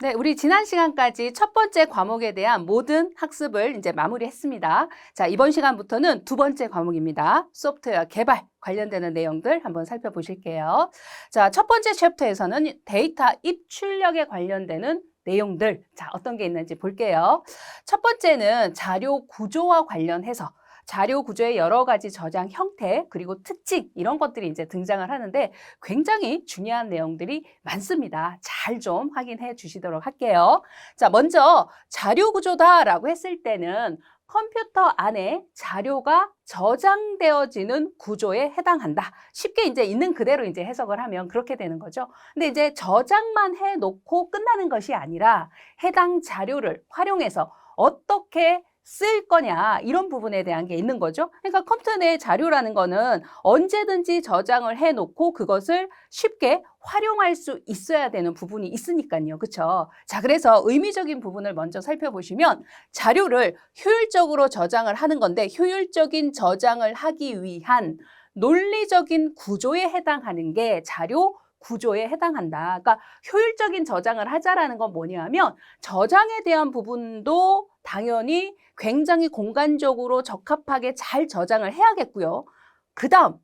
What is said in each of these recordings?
네, 우리 지난 시간까지 첫 번째 과목에 대한 모든 학습을 이제 마무리했습니다. 자, 이번 시간부터는 두 번째 과목입니다. 소프트웨어 개발 관련되는 내용들 한번 살펴보실게요. 자, 첫 번째 챕터에서는 데이터 입출력에 관련되는 내용들, 자, 어떤 게 있는지 볼게요. 첫 번째는 자료 구조와 관련해서 자료 구조의 여러 가지 저장 형태 그리고 특징 이런 것들이 이제 등장을 하는데 굉장히 중요한 내용들이 많습니다. 잘 좀 확인해 주시도록 할게요. 자, 먼저 자료 구조다라고 했을 때는 컴퓨터 안에 자료가 저장되어지는 구조에 해당한다. 쉽게 이제 있는 그대로 이제 해석을 하면 그렇게 되는 거죠. 근데 이제 저장만 해 놓고 끝나는 것이 아니라 해당 자료를 활용해서 어떻게 쓸 거냐 이런 부분에 대한 게 있는 거죠. 그러니까 컴퓨터 내 자료라는 거는 언제든지 저장을 해놓고 그것을 쉽게 활용할 수 있어야 되는 부분이 있으니까요. 그렇죠? 자, 그래서 의미적인 부분을 먼저 살펴보시면 자료를 효율적으로 저장을 하는 건데 효율적인 저장을 하기 위한 논리적인 구조에 해당하는 게 자료 구조에 해당한다. 그러니까 효율적인 저장을 하자라는 건 뭐냐면 저장에 대한 부분도 당연히 굉장히 공간적으로 적합하게 잘 저장을 해야겠고요. 그 다음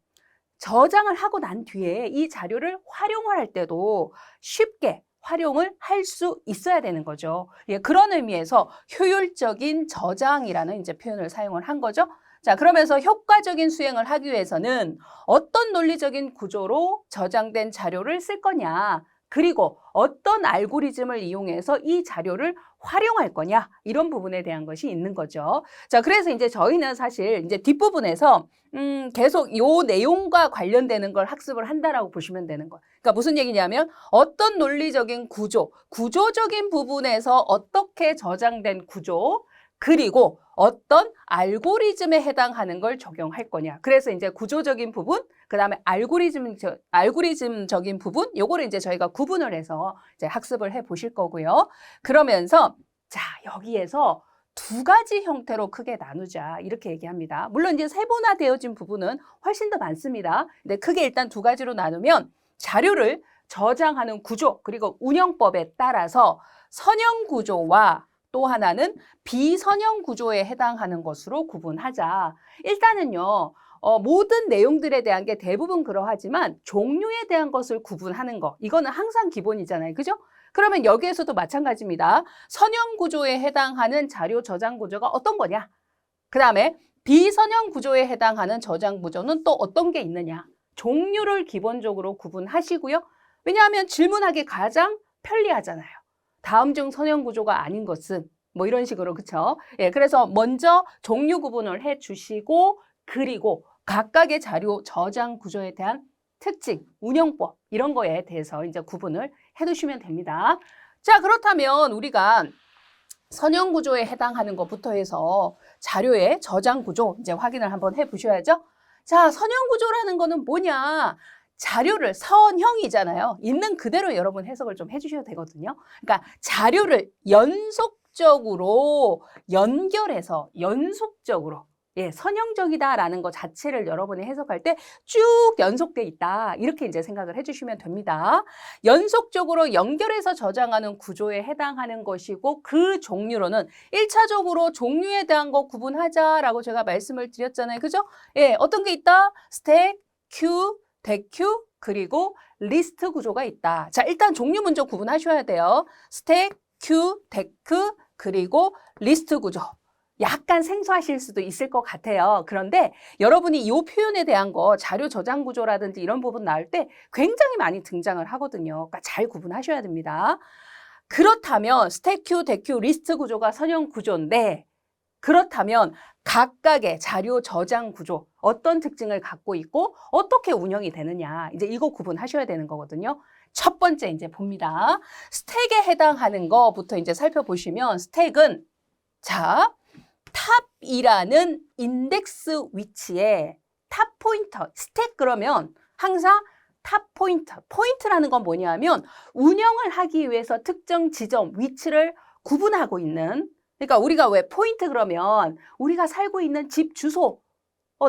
저장을 하고 난 뒤에 이 자료를 활용을 할 때도 쉽게 활용을 할 수 있어야 되는 거죠. 예, 그런 의미에서 효율적인 저장이라는 이제 표현을 사용을 한 거죠. 자, 그러면서 효과적인 수행을 하기 위해서는 어떤 논리적인 구조로 저장된 자료를 쓸 거냐, 그리고 어떤 알고리즘을 이용해서 이 자료를 활용할 거냐, 이런 부분에 대한 것이 있는 거죠. 자, 그래서 이제 저희는 사실 이제 뒷부분에서 계속 요 내용과 관련되는 걸 학습을 한다라고 보시면 되는 거예요. 그러니까 무슨 얘기냐면 어떤 논리적인 구조, 구조적인 부분에서 어떻게 저장된 구조, 그리고 어떤 알고리즘에 해당하는 걸 적용할 거냐. 그래서 이제 구조적인 부분, 그 다음에 알고리즘적인 부분, 요거를 이제 저희가 구분을 해서 이제 학습을 해 보실 거고요. 그러면서 자, 여기에서 두 가지 형태로 크게 나누자 이렇게 얘기합니다. 물론 이제 세분화되어진 부분은 훨씬 더 많습니다. 근데 크게 일단 두 가지로 나누면 자료를 저장하는 구조 그리고 운영법에 따라서 선형 구조와 또 하나는 비선형 구조에 해당하는 것으로 구분하자. 일단은요. 모든 내용들에 대한 게 대부분 그러하지만 종류에 대한 것을 구분하는 거. 이거는 항상 기본이잖아요. 그죠? 그러면 여기에서도 마찬가지입니다. 선형 구조에 해당하는 자료 저장 구조가 어떤 거냐? 그 다음에 비선형 구조에 해당하는 저장 구조는 또 어떤 게 있느냐? 종류를 기본적으로 구분하시고요. 왜냐하면 질문하기 가장 편리하잖아요. 다음 중 선형 구조가 아닌 것은 뭐 이런 식으로 그쵸? 예, 그래서 먼저 종류 구분을 해주시고 그리고 각각의 자료 저장 구조에 대한 특징, 운영법 이런 거에 대해서 이제 구분을 해두시면 됩니다. 자, 그렇다면 우리가 선형 구조에 해당하는 것부터 해서 자료의 저장 구조 이제 확인을 한번 해보셔야죠. 자, 선형 구조라는 거는 뭐냐? 자료를 선형이잖아요. 있는 그대로 여러분 해석을 좀 해주셔야 되거든요. 그러니까 자료를 연속적으로 연결해서 연속적으로 예, 선형적이다라는 것 자체를 여러분이 해석할 때 쭉 연속돼 있다. 이렇게 이제 생각을 해주시면 됩니다. 연속적으로 연결해서 저장하는 구조에 해당하는 것이고 그 종류로는 1차적으로 종류에 대한 거 구분하자라고 제가 말씀을 드렸잖아요. 그죠? 예, 어떤 게 있다? 스택, 큐, 대큐, 그리고 리스트 구조가 있다. 자, 일단 종류 먼저 구분하셔야 돼요. 스택, 큐, 데크, 그리고 리스트 구조. 약간 생소하실 수도 있을 것 같아요. 그런데 여러분이 이 표현에 대한 거 자료 저장 구조라든지 이런 부분 나올 때 굉장히 많이 등장을 하거든요. 그러니까 잘 구분하셔야 됩니다. 그렇다면 스택, 큐, 데큐, 리스트 구조가 선형 구조인데 그렇다면 각각의 자료 저장 구조 어떤 특징을 갖고 있고 어떻게 운영이 되느냐 이제 이거 구분하셔야 되는 거거든요. 첫 번째 이제 봅니다. 스택에 해당하는 거부터 이제 살펴보시면 스택은 자 탑이라는 인덱스 위치에 탑 포인터 스택 그러면 항상 탑 포인트라는 건 뭐냐면 운영을 하기 위해서 특정 지점 위치를 구분하고 있는 그러니까 우리가 왜 포인트 그러면 우리가 살고 있는 집 주소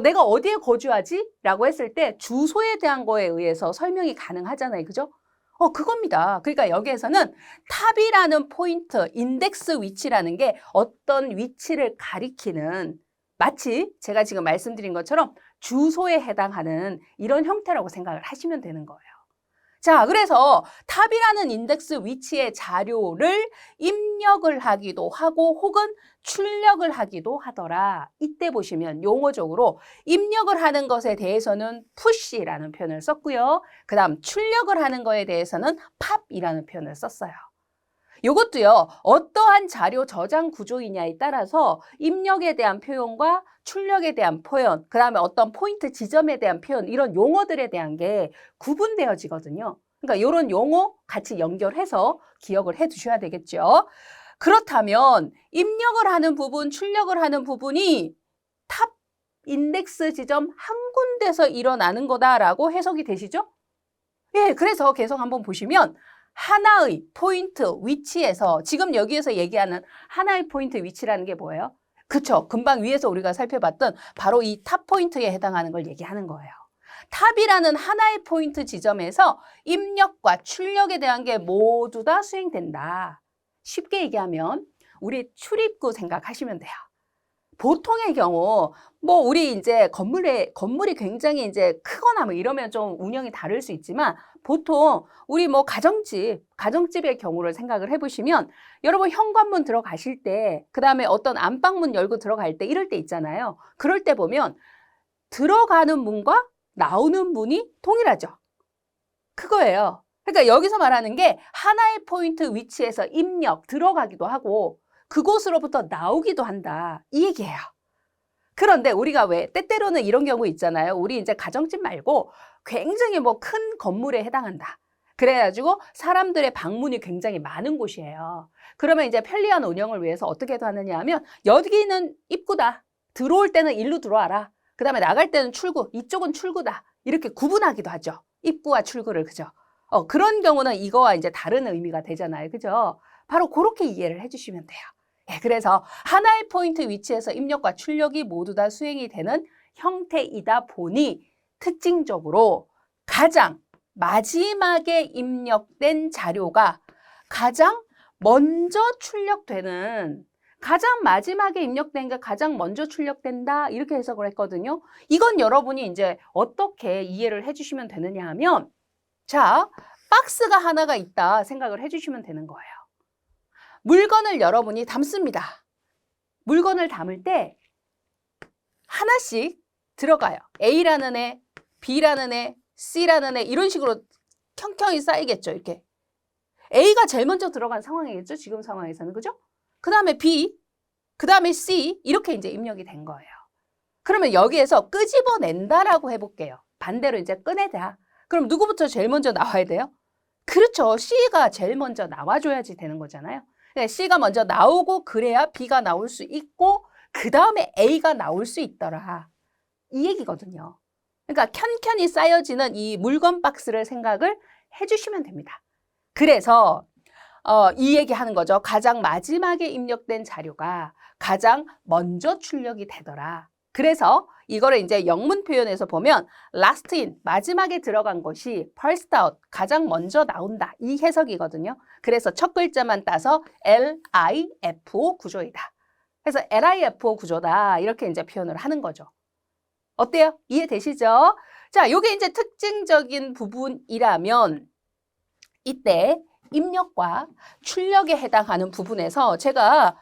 내가 어디에 거주하지? 라고 했을 때 주소에 대한 거에 의해서 설명이 가능하잖아요. 그죠? 그겁니다. 그러니까 여기에서는 탑이라는 포인트, 인덱스 위치라는 게 어떤 위치를 가리키는 마치 제가 지금 말씀드린 것처럼 주소에 해당하는 이런 형태라고 생각을 하시면 되는 거예요. 자, 그래서 탑이라는 인덱스 위치의 자료를 입력을 하기도 하고 혹은 출력을 하기도 하더라. 이때 보시면 용어적으로 입력을 하는 것에 대해서는 push라는 표현을 썼고요. 그 다음 출력을 하는 것에 대해서는 pop이라는 표현을 썼어요. 이것도요, 어떠한 자료 저장 구조이냐에 따라서 입력에 대한 표현과 출력에 대한 표현, 그 다음에 어떤 포인트 지점에 대한 표현, 이런 용어들에 대한 게 구분되어지거든요. 그러니까 이런 용어 같이 연결해서 기억을 해 두셔야 되겠죠. 그렇다면 입력을 하는 부분, 출력을 하는 부분이 탑 인덱스 지점 한 군데서 일어나는 거다라고 해석이 되시죠? 예, 그래서 계속 한번 보시면 하나의 포인트 위치에서 지금 여기에서 얘기하는 하나의 포인트 위치라는 게 뭐예요? 그쵸. 금방 위에서 우리가 살펴봤던 바로 이 탑 포인트에 해당하는 걸 얘기하는 거예요. 탑이라는 하나의 포인트 지점에서 입력과 출력에 대한 게 모두 다 수행된다. 쉽게 얘기하면 우리 출입구 생각하시면 돼요. 보통의 경우 우리 이제 건물이 굉장히 이제 크거나 이러면 좀 운영이 다를 수 있지만 보통 우리 가정집의 경우를 생각을 해보시면 여러분 현관문 들어가실 때 그다음에 어떤 안방문 열고 들어갈 때 이럴 때 있잖아요. 그럴 때 보면 들어가는 문과 나오는 문이 동일하죠. 그거예요. 그러니까 여기서 말하는 게 하나의 포인트 위치에서 입력, 들어가기도 하고 그곳으로부터 나오기도 한다. 이 얘기예요. 그런데 우리가 왜 때때로는 이런 경우 있잖아요. 우리 이제 가정집 말고 굉장히 큰 건물에 해당한다. 그래가지고 사람들의 방문이 굉장히 많은 곳이에요. 그러면 이제 편리한 운영을 위해서 어떻게 하느냐 하면 여기는 입구다. 들어올 때는 일로 들어와라. 그 다음에 나갈 때는 출구, 이쪽은 출구다. 이렇게 구분하기도 하죠. 입구와 출구를, 그죠? 그런 경우는 이거와 이제 다른 의미가 되잖아요. 그죠? 바로 그렇게 이해를 해주시면 돼요. 예, 그래서 하나의 포인트 위치에서 입력과 출력이 모두 다 수행이 되는 형태이다 보니 특징적으로 가장 마지막에 입력된 자료가 가장 먼저 출력되는 가장 마지막에 입력된 게 가장 먼저 출력된다 이렇게 해석을 했거든요. 이건 여러분이 이제 어떻게 이해를 해주시면 되느냐 하면 자, 박스가 하나가 있다 생각을 해주시면 되는 거예요. 물건을 여러분이 담습니다. 물건을 담을 때 하나씩 들어가요. A라는 애, B라는 애, C라는 애 이런 식으로 켜켜이 쌓이겠죠. 이렇게. A가 제일 먼저 들어간 상황이겠죠. 지금 상황에서는. 그죠? 그 다음에 B, 그 다음에 C 이렇게 이제 입력이 된 거예요. 그러면 여기에서 끄집어낸다라고 해볼게요. 반대로 이제 꺼내자. 그럼 누구부터 제일 먼저 나와야 돼요? 그렇죠. C가 제일 먼저 나와줘야지 되는 거잖아요. C가 먼저 나오고 그래야 B가 나올 수 있고 그 다음에 A가 나올 수 있더라. 이 얘기거든요. 그러니까 켠켠이 쌓여지는 이 물건 박스를 생각을 해주시면 됩니다. 그래서 이 얘기하는 거죠. 가장 마지막에 입력된 자료가 가장 먼저 출력이 되더라. 그래서 이거를 이제 영문 표현에서 보면 last in, 마지막에 들어간 것이 first out, 가장 먼저 나온다. 이 해석이거든요. 그래서 첫 글자만 따서 LIFO 구조이다. 그래서 LIFO 구조다. 이렇게 이제 표현을 하는 거죠. 어때요? 이해되시죠? 자, 요게 이제 특징적인 부분이라면 이때 입력과 출력에 해당하는 부분에서 제가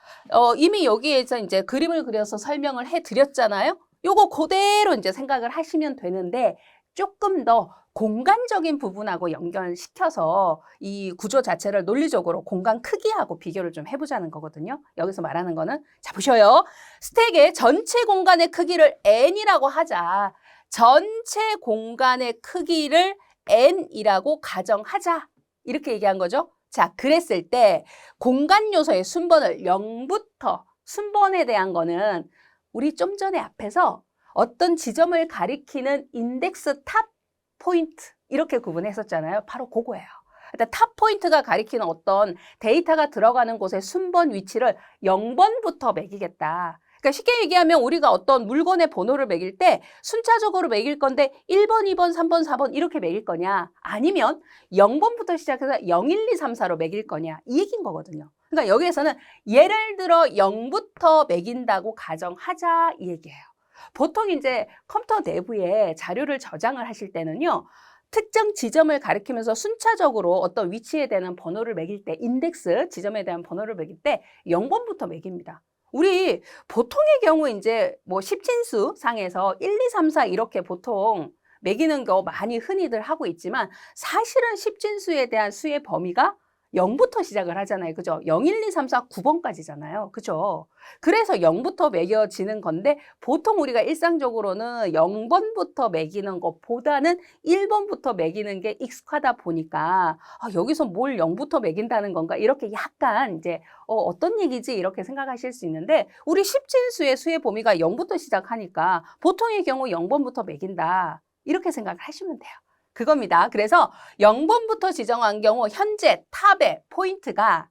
이미 여기에서 이제 그림을 그려서 설명을 해드렸잖아요. 요거 그대로 이제 생각을 하시면 되는데 조금 더 공간적인 부분하고 연결시켜서 이 구조 자체를 논리적으로 공간 크기하고 비교를 좀 해보자는 거거든요. 여기서 말하는 거는 자 보셔요. 스택의 전체 공간의 크기를 n이라고 하자. 전체 공간의 크기를 n이라고 가정하자. 이렇게 얘기한 거죠. 자, 그랬을 때 공간 요소의 순번을 0부터 순번에 대한 거는 우리 좀 전에 앞에서 어떤 지점을 가리키는 인덱스 탑 포인트 이렇게 구분했었잖아요. 바로 그거예요. 일단 탑 포인트가 가리키는 어떤 데이터가 들어가는 곳의 순번 위치를 0번부터 매기겠다. 그러니까 쉽게 얘기하면 우리가 어떤 물건의 번호를 매길 때 순차적으로 매길 건데 1번, 2번, 3번, 4번 이렇게 매길 거냐 아니면 0번부터 시작해서 0, 1, 2, 3, 4로 매길 거냐 이 얘기인 거거든요. 그러니까 여기에서는 예를 들어 0부터 매긴다고 가정하자 이 얘기예요. 보통 이제 컴퓨터 내부에 자료를 저장을 하실 때는요. 특정 지점을 가리키면서 순차적으로 어떤 위치에 대한 번호를 매길 때 인덱스 지점에 대한 번호를 매길 때 0번부터 매깁니다. 우리 보통의 경우 이제 뭐 십진수 상에서 1, 2, 3, 4 이렇게 보통 매기는 거 많이 흔히들 하고 있지만 사실은 십진수에 대한 수의 범위가 0부터 시작을 하잖아요. 그죠? 0, 1, 2, 3, 4, 9번까지잖아요. 그죠? 그래서 0부터 매겨지는 건데 보통 우리가 일상적으로는 0번부터 매기는 것보다는 1번부터 매기는 게 익숙하다 보니까 여기서 뭘 0부터 매긴다는 건가? 이렇게 약간 이제 어떤 얘기지? 이렇게 생각하실 수 있는데 우리 십진수의 수의 범위가 0부터 시작하니까 보통의 경우 0번부터 매긴다. 이렇게 생각을 하시면 돼요. 그겁니다. 그래서 0번부터 지정한 경우 현재 탑의 포인트가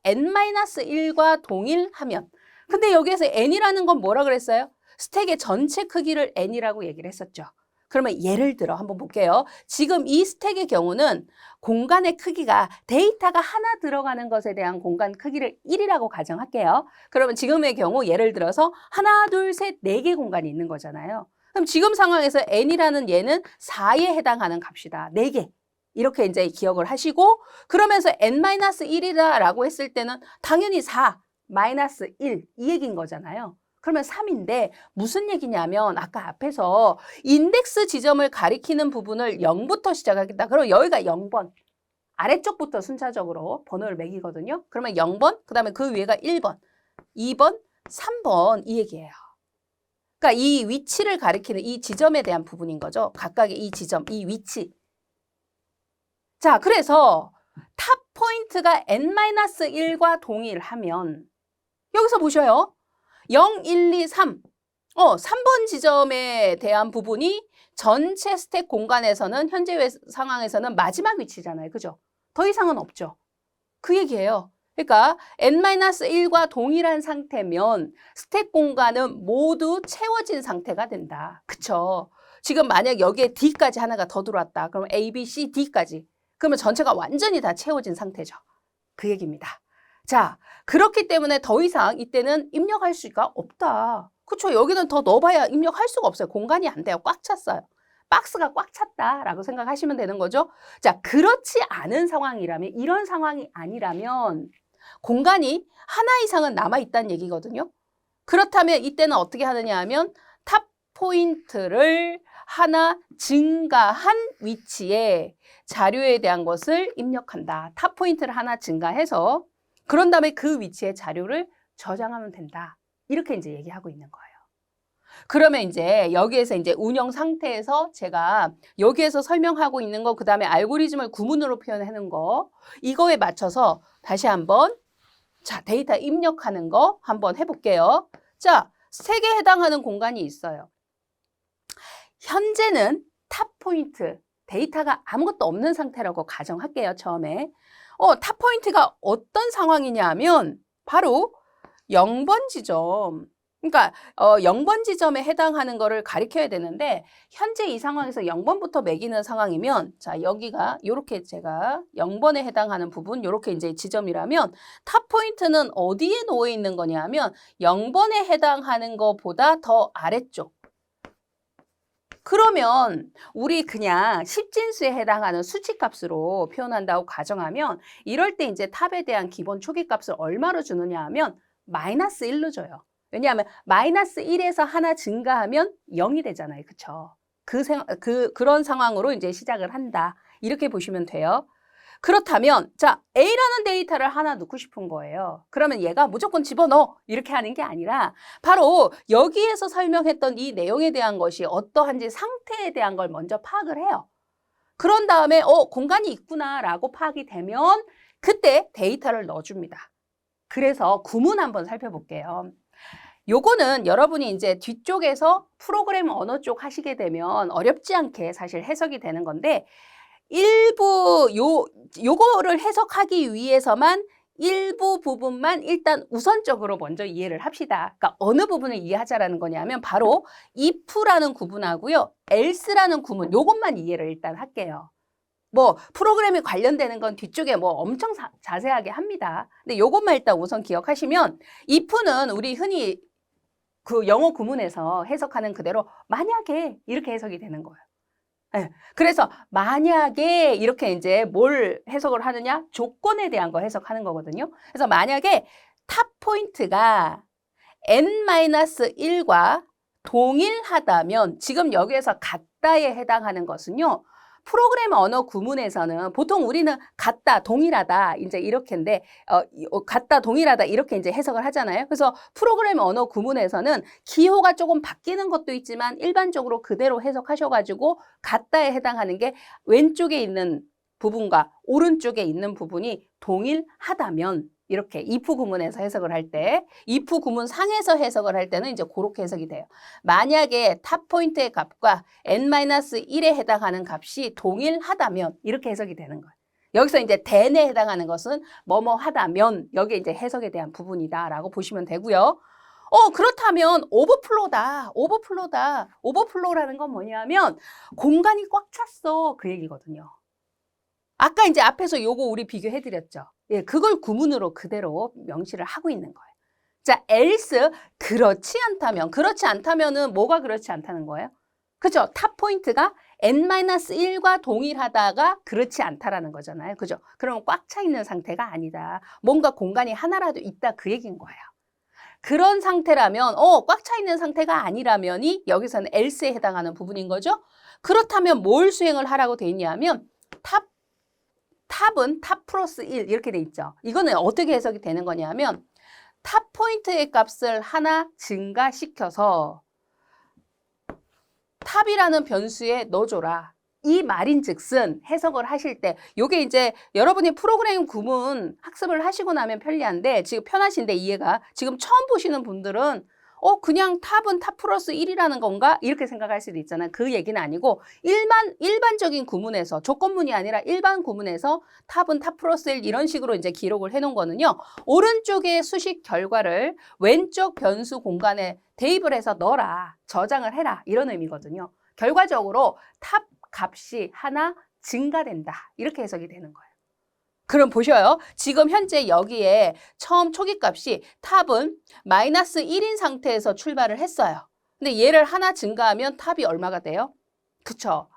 n-1과 동일하면 근데 여기에서 n이라는 건 뭐라 그랬어요? 스택의 전체 크기를 n이라고 얘기를 했었죠. 그러면 예를 들어 한번 볼게요. 지금 이 스택의 경우는 공간의 크기가 데이터가 하나 들어가는 것에 대한 공간 크기를 1이라고 가정할게요. 그러면 지금의 경우 예를 들어서 하나, 둘, 셋, 4개 공간이 있는 거잖아요. 그럼 지금 상황에서 n이라는 얘는 4에 해당하는 값이다. 4개. 이렇게 이제 기억을 하시고 그러면서 n-1이라고 했을 때는 당연히 4, -1 이 얘기인 거잖아요. 그러면 3인데 무슨 얘기냐면 아까 앞에서 인덱스 지점을 가리키는 부분을 0부터 시작하겠다. 그럼 여기가 0번. 아래쪽부터 순차적으로 번호를 매기거든요. 그러면 0번, 그 다음에 그 위에가 1번, 2번, 3번 이 얘기예요. 그러니까 이 위치를 가리키는 이 지점에 대한 부분인 거죠. 각각의 이 지점, 이 위치. 자, 그래서 탑 포인트가 n-1과 동일하면 여기서 보셔요. 0, 1, 2, 3. 3번 지점에 대한 부분이 전체 스택 공간에서는 현재 상황에서는 마지막 위치잖아요. 그죠? 더 이상은 없죠. 그 얘기예요. 그러니까 n-1과 동일한 상태면 스택 공간은 모두 채워진 상태가 된다. 그쵸? 지금 만약 여기에 D까지 하나가 더 들어왔다. 그럼 A, B, C, D까지. 그러면 전체가 완전히 다 채워진 상태죠. 그 얘기입니다. 자, 그렇기 때문에 더 이상 이때는 입력할 수가 없다. 그쵸? 여기는 더 넣어봐야 입력할 수가 없어요. 공간이 안 돼요. 꽉 찼어요. 박스가 꽉 찼다라고 생각하시면 되는 거죠. 자, 그렇지 않은 상황이라면, 이런 상황이 아니라면 공간이 하나 이상은 남아있다는 얘기거든요. 그렇다면 이때는 어떻게 하느냐 하면 탑 포인트를 하나 증가한 위치에 자료에 대한 것을 입력한다. 탑 포인트를 하나 증가해서 그런 다음에 그 위치에 자료를 저장하면 된다. 이렇게 이제 얘기하고 있는 거예요. 그러면 이제 여기에서 이제 운영 상태에서 제가 여기에서 설명하고 있는 거, 그 다음에 알고리즘을 구문으로 표현해 놓은 거, 이거에 맞춰서 다시 한번 자, 데이터 입력하는 거 한번 해볼게요. 자, 스택에 해당하는 공간이 있어요. 현재는 탑 포인트, 데이터가 아무것도 없는 상태라고 가정할게요, 처음에. 탑 포인트가 어떤 상황이냐 하면 바로 0번 지점. 그러니까 0번 지점에 해당하는 거를 가리켜야 되는데 현재 이 상황에서 0번부터 매기는 상황이면 자, 여기가 이렇게 제가 0번에 해당하는 부분 이렇게 이제 지점이라면 탑 포인트는 어디에 놓여 있는 거냐면 0번에 해당하는 것보다 더 아래쪽. 그러면 우리 그냥 십진수에 해당하는 수치값으로 표현한다고 가정하면 이럴 때 이제 탑에 대한 기본 초기값을 얼마로 주느냐 하면 -1로 줘요. 왜냐하면 -1에서 하나 증가하면 0이 되잖아요. 그쵸? 그런 상황으로 이제 시작을 한다. 이렇게 보시면 돼요. 그렇다면 자, A라는 데이터를 하나 넣고 싶은 거예요. 그러면 얘가 무조건 집어넣어. 이렇게 하는 게 아니라 바로 여기에서 설명했던 이 내용에 대한 것이 어떠한지 상태에 대한 걸 먼저 파악을 해요. 그런 다음에 공간이 있구나라고 파악이 되면 그때 데이터를 넣어줍니다. 그래서 구문 한번 살펴볼게요. 요거는 여러분이 이제 뒤쪽에서 프로그램 언어 쪽 하시게 되면 어렵지 않게 사실 해석이 되는 건데 일부 요거를 해석하기 위해서만 일부 부분만 일단 우선적으로 먼저 이해를 합시다. 그러니까 어느 부분을 이해하자라는 거냐면 바로 if라는 구문하고요. else라는 구문 요것만 이해를 일단 할게요. 뭐 프로그램에 관련되는 건 뒤쪽에 뭐 엄청 자세하게 합니다. 근데 요것만 일단 우선 기억하시면 if는 우리 흔히 그 영어 구문에서 해석하는 그대로 만약에 이렇게 해석이 되는 거예요. 네. 그래서 만약에 이렇게 이제 뭘 해석을 하느냐? 조건에 대한 거 해석하는 거거든요. 그래서 만약에 탑 포인트가 n-1과 동일하다면 지금 여기에서 같다에 해당하는 것은요. 프로그래머 언어 구문에서는 보통 우리는 같다, 동일하다 이제 이렇게인데 같다, 동일하다 이렇게 이제 해석을 하잖아요. 그래서 프로그래머 언어 구문에서는 기호가 조금 바뀌는 것도 있지만 일반적으로 그대로 해석하셔가지고 같다에 해당하는 게 왼쪽에 있는 부분과 오른쪽에 있는 부분이 동일하다면 이렇게 if 구문에서 해석을 할 때, if 구문 상에서 해석을 할 때는 이제 그렇게 해석이 돼요. 만약에 탑 포인트의 값과 n-1에 해당하는 값이 동일하다면 이렇게 해석이 되는 거예요. 여기서 이제 then에 해당하는 것은 뭐뭐 하다면 여기에 이제 해석에 대한 부분이다라고 보시면 되고요. 그렇다면 오버플로다. 오버플로라는 건 뭐냐면 공간이 꽉 찼어. 그 얘기거든요. 아까 이제 앞에서 요거 우리 비교해드렸죠. 예, 그걸 구문으로 그대로 명시를 하고 있는 거예요. 자, else, 그렇지 않다면은 뭐가 그렇지 않다는 거예요? 그죠? 탑 포인트가 n-1과 동일하다가 그렇지 않다라는 거잖아요. 그죠? 그러면 꽉 차 있는 상태가 아니다. 뭔가 공간이 하나라도 있다 그 얘기인 거예요. 그런 상태라면, 꽉 차 있는 상태가 아니라면이 여기서는 else에 해당하는 부분인 거죠. 그렇다면 뭘 수행을 하라고 돼 있냐면 탑은 탑 플러스 1 이렇게 돼 있죠. 이거는 어떻게 해석이 되는 거냐면 탑 포인트의 값을 하나 증가시켜서 탑이라는 변수에 넣어줘라. 이 말인즉슨 해석을 하실 때 요게 이제 여러분이 프로그래밍 구문 학습을 하시고 나면 편리한데 지금 편하신데 이해가 지금 처음 보시는 분들은 그냥 탑은 탑 플러스 1이라는 건가? 이렇게 생각할 수도 있잖아요. 그 얘기는 아니고 일반적인 구문에서 조건문이 아니라 일반 구문에서 탑은 탑 플러스 1 이런 식으로 이제 기록을 해놓은 거는요. 오른쪽의 수식 결과를 왼쪽 변수 공간에 대입을 해서 넣어라. 저장을 해라. 이런 의미거든요. 결과적으로 탑 값이 하나 증가된다. 이렇게 해석이 되는 거예요. 그럼 보셔요. 지금 현재 여기에 처음 초기값이 탑은 마이너스 1인 상태에서 출발을 했어요. 근데 얘를 하나 증가하면 탑이 얼마가 돼요? 그쵸.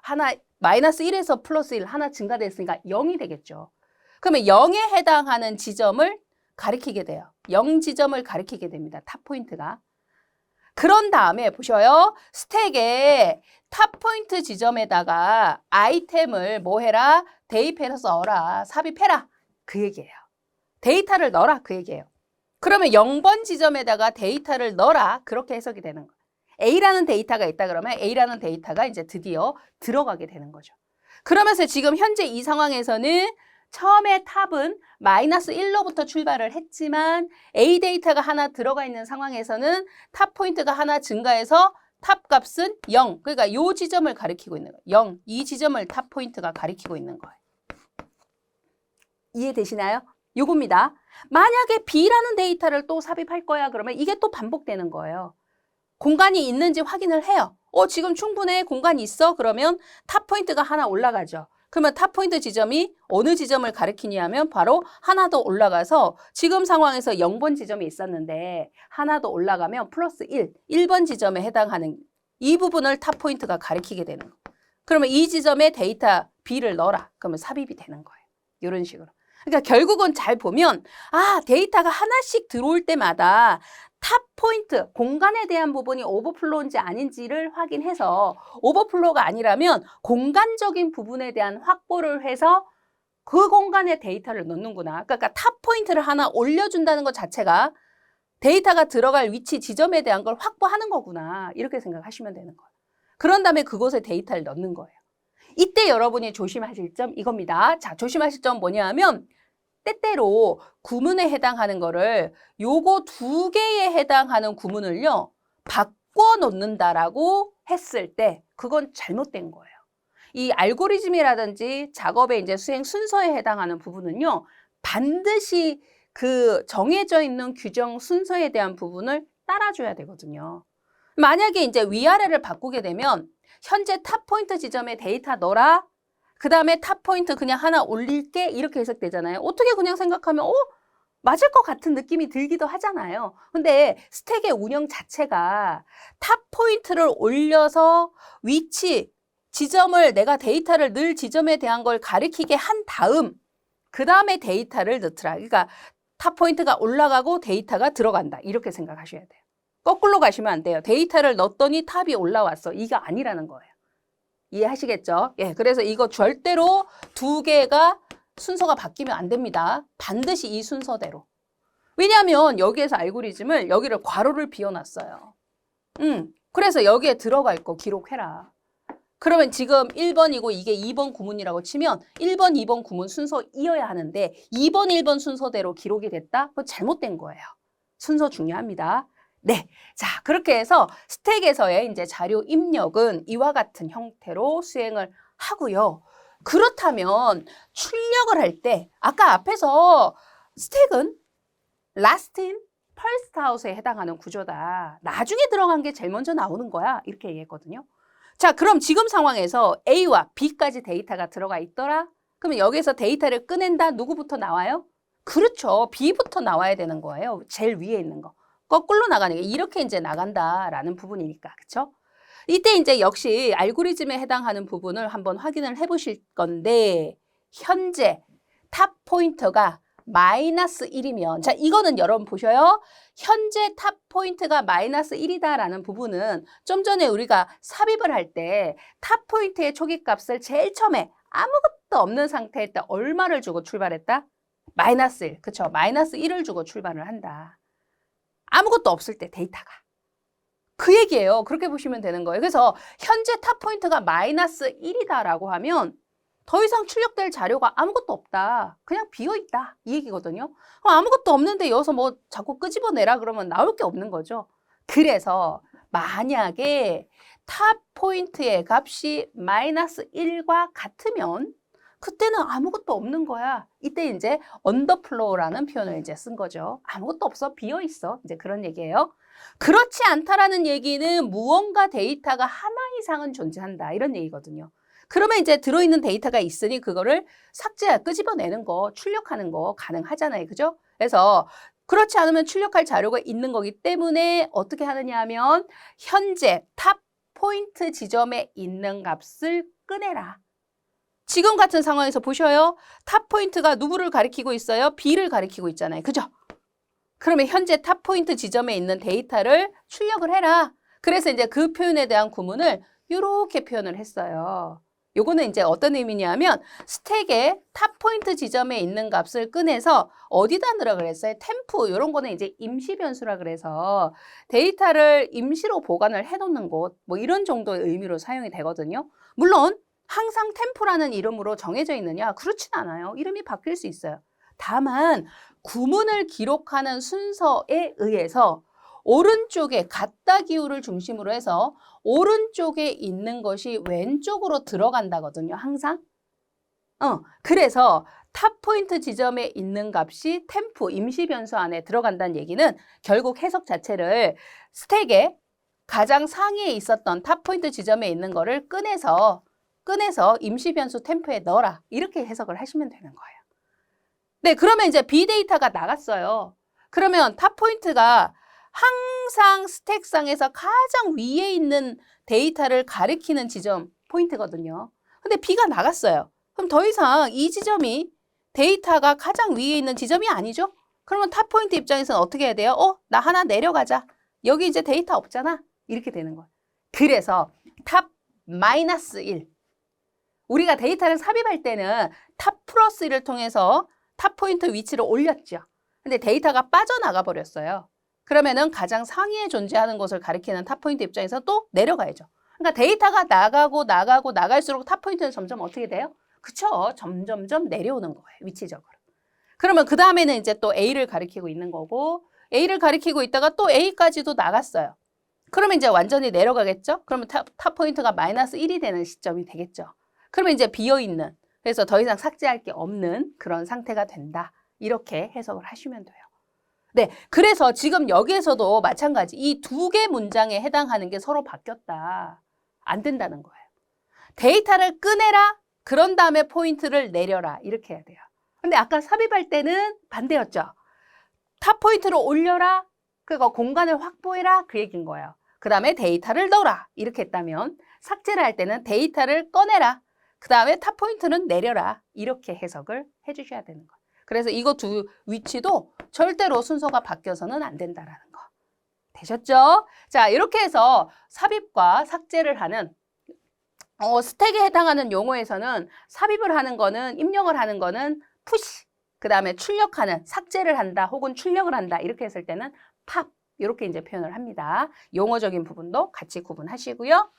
마이너스 1에서 플러스 1 하나 증가됐으니까 0이 되겠죠. 그러면 0에 해당하는 지점을 가리키게 돼요. 0 지점을 가리키게 됩니다. 탑 포인트가. 그런 다음에 보셔요. 스택에 탑 포인트 지점에다가 아이템을 뭐 해라? 대입해서 써라. 삽입해라. 그 얘기예요. 데이터를 넣어라. 그 얘기예요. 그러면 0번 지점에다가 데이터를 넣어라. 그렇게 해석이 되는 거예요. A라는 데이터가 있다 그러면 A라는 데이터가 이제 드디어 들어가게 되는 거죠. 그러면서 지금 현재 이 상황에서는 처음에 탑은 마이너스 1로부터 출발을 했지만 A 데이터가 하나 들어가 있는 상황에서는 탑 포인트가 하나 증가해서 탑 값은 0. 그러니까 이 지점을 가리키고 있는 거예요. 0. 이 지점을 탑 포인트가 가리키고 있는 거예요. 이해되시나요? 요겁니다. 만약에 B라는 데이터를 또 삽입할 거야 그러면 이게 또 반복되는 거예요. 공간이 있는지 확인을 해요. 지금 충분해. 공간이 있어. 그러면 탑 포인트가 하나 올라가죠. 그러면 탑 포인트 지점이 어느 지점을 가리키냐 하면 바로 하나 더 올라가서 지금 상황에서 0번 지점이 있었는데 하나 더 올라가면 플러스 1번 지점에 해당하는 이 부분을 탑 포인트가 가리키게 되는 거예요. 그러면 이 지점에 데이터 B를 넣어라. 그러면 삽입이 되는 거예요. 이런 식으로. 그러니까 결국은 잘 보면 데이터가 하나씩 들어올 때마다 탑 포인트, 공간에 대한 부분이 오버플로우인지 아닌지를 확인해서 오버플로우가 아니라면 공간적인 부분에 대한 확보를 해서 그 공간에 데이터를 넣는구나. 그러니까 탑 포인트를 하나 올려준다는 것 자체가 데이터가 들어갈 위치 지점에 대한 걸 확보하는 거구나. 이렇게 생각하시면 되는 거예요. 그런 다음에 그곳에 데이터를 넣는 거예요. 이때 여러분이 조심하실 점 이겁니다. 자, 조심하실 점 뭐냐 하면 때때로 구문에 해당하는 거를 요거 두 개에 해당하는 구문을요 바꿔 놓는다라고 했을 때 그건 잘못된 거예요. 이 알고리즘이라든지 작업의 이제 수행 순서에 해당하는 부분은요 반드시 그 정해져 있는 규정 순서에 대한 부분을 따라줘야 되거든요. 만약에 이제 위아래를 바꾸게 되면 현재 탑 포인트 지점에 데이터 넣어라. 그 다음에 탑 포인트 그냥 하나 올릴게. 이렇게 해석되잖아요. 어떻게 그냥 생각하면 맞을 것 같은 느낌이 들기도 하잖아요. 근데 스택의 운영 자체가 탑 포인트를 올려서 위치, 지점을 내가 데이터를 넣을 지점에 대한 걸 가리키게 한 다음 그 다음에 데이터를 넣더라. 그러니까 탑 포인트가 올라가고 데이터가 들어간다. 이렇게 생각하셔야 돼요. 거꾸로 가시면 안 돼요. 데이터를 넣었더니 탑이 올라왔어. 이거 아니라는 거예요. 이해하시겠죠? 예, 그래서 이거 절대로 두 개가 순서가 바뀌면 안 됩니다. 반드시 이 순서대로. 왜냐하면 여기에서 알고리즘을 여기를 괄호를 비워놨어요. 그래서 여기에 들어갈 거 기록해라. 그러면 지금 1번이고 이게 2번 구문이라고 치면 1번, 2번 구문 순서 이어야 하는데 2번, 1번 순서대로 기록이 됐다? 그거 잘못된 거예요. 순서 중요합니다. 네. 자, 그렇게 해서 스택에서의 이제 자료 입력은 이와 같은 형태로 수행을 하고요. 그렇다면 출력을 할 때 아까 앞에서 스택은 last in, first out에 해당하는 구조다. 나중에 들어간 게 제일 먼저 나오는 거야. 이렇게 얘기했거든요. 자, 그럼 지금 상황에서 A와 B까지 데이터가 들어가 있더라? 그러면 여기서 데이터를 꺼낸다? 누구부터 나와요? 그렇죠. B부터 나와야 되는 거예요. 제일 위에 있는 거. 거꾸로 나가는 게 이렇게 이제 나간다라는 부분이니까. 그렇죠? 이때 이제 역시 알고리즘에 해당하는 부분을 한번 확인을 해 보실 건데 현재 탑 포인터가 마이너스 1이면 자 이거는 여러분 보셔요. 현재 탑 포인트가 마이너스 1이다라는 부분은 좀 전에 우리가 삽입을 할 때 탑 포인트의 초기값을 제일 처음에 아무것도 없는 상태일 때 얼마를 주고 출발했다? 마이너스 1. 그쵸? 마이너스 1을 주고 출발을 한다. 아무것도 없을 때 데이터가. 그 얘기예요. 그렇게 보시면 되는 거예요. 그래서 현재 탑 포인트가 마이너스 1이다라고 하면 더 이상 출력될 자료가 아무것도 없다. 그냥 비어있다. 이 얘기거든요. 그럼 아무것도 없는데 여기서 뭐 자꾸 끄집어내라 그러면 나올 게 없는 거죠. 그래서 만약에 탑 포인트의 값이 마이너스 1과 같으면 그때는 아무것도 없는 거야. 이때 이제 언더플로우라는 표현을 이제 쓴 거죠. 아무것도 없어. 비어있어. 이제 그런 얘기예요. 그렇지 않다라는 얘기는 무언가 데이터가 하나 이상은 존재한다. 이런 얘기거든요. 그러면 이제 들어있는 데이터가 있으니 그거를 끄집어내는 거, 출력하는 거 가능하잖아요. 그죠? 그래서 그렇지 않으면 출력할 자료가 있는 거기 때문에 어떻게 하느냐 하면 현재 탑 포인트 지점에 있는 값을 꺼내라. 지금 같은 상황에서 보셔요. 탑 포인트가 누구를 가리키고 있어요? B를 가리키고 있잖아요. 그죠? 그러면 현재 탑 포인트 지점에 있는 데이터를 출력을 해라. 그래서 이제 그 표현에 대한 구문을 이렇게 표현을 했어요. 요거는 이제 어떤 의미냐면 스택의 탑 포인트 지점에 있는 값을 꺼내서 어디다 넣으라 그랬어요? 템프 이런 거는 이제 임시 변수라 그래서 데이터를 임시로 보관을 해놓는 곳 뭐 이런 정도의 의미로 사용이 되거든요. 물론 항상 템프라는 이름으로 정해져 있느냐? 그렇진 않아요. 이름이 바뀔 수 있어요. 다만 구문을 기록하는 순서에 의해서 오른쪽에 같다 기호를 중심으로 해서 오른쪽에 있는 것이 왼쪽으로 들어간다거든요. 항상. 그래서 탑 포인트 지점에 있는 값이 템프 임시 변수 안에 들어간다는 얘기는 결국 해석 자체를 스택의 가장 상위에 있었던 탑 포인트 지점에 있는 거를 꺼내서 임시 변수 템프에 넣어라. 이렇게 해석을 하시면 되는 거예요. 네, 그러면 이제 빅데이터가 나갔어요. 그러면 탑 포인트가 항상 스택상에서 가장 위에 있는 데이터를 가리키는 지점 포인트거든요. 근데 B가 나갔어요. 그럼 더 이상 이 지점이 데이터가 가장 위에 있는 지점이 아니죠? 그러면 탑 포인트 입장에서는 어떻게 해야 돼요? 나 하나 내려가자. 여기 이제 데이터 없잖아. 이렇게 되는 거예요. 그래서 탑 마이너스 1. 우리가 데이터를 삽입할 때는 탑 플러스 1을 통해서 탑 포인트 위치를 올렸죠. 근데 데이터가 빠져나가 버렸어요. 그러면은 가장 상위에 존재하는 것을 가리키는 탑 포인트 입장에서 또 내려가야죠. 그러니까 데이터가 나갈수록 탑 포인트는 점점 어떻게 돼요? 그쵸? 점점점 내려오는 거예요. 위치적으로. 그러면 그 다음에는 이제 또 A를 가리키고 있는 거고 A를 가리키고 있다가 또 A까지도 나갔어요. 그러면 이제 완전히 내려가겠죠? 그러면 탑 포인트가 마이너스 1이 되는 시점이 되겠죠. 그러면 이제 비어있는, 그래서 더 이상 삭제할 게 없는 그런 상태가 된다. 이렇게 해석을 하시면 돼요. 네, 그래서 지금 여기에서도 마찬가지 이 두 개 문장에 해당하는 게 서로 바뀌었다. 안 된다는 거예요. 데이터를 꺼내라. 그런 다음에 포인트를 내려라. 이렇게 해야 돼요. 근데 아까 삽입할 때는 반대였죠. 탑 포인트를 올려라. 그거 공간을 확보해라. 그 얘기인 거예요. 그 다음에 데이터를 넣어라. 이렇게 했다면 삭제를 할 때는 데이터를 꺼내라. 그 다음에 탑 포인트는 내려라. 이렇게 해석을 해주셔야 되는 거예요. 그래서 이거 두 위치도 절대로 순서가 바뀌어서는 안 된다라는 거. 되셨죠? 자, 이렇게 해서 삽입과 삭제를 하는 스택에 해당하는 용어에서는 삽입을 하는 거는, 입력을 하는 거는 푸시, 그 다음에 출력하는, 삭제를 한다 혹은 출력을 한다 이렇게 했을 때는 팝, 이렇게 이제 표현을 합니다. 용어적인 부분도 같이 구분하시고요.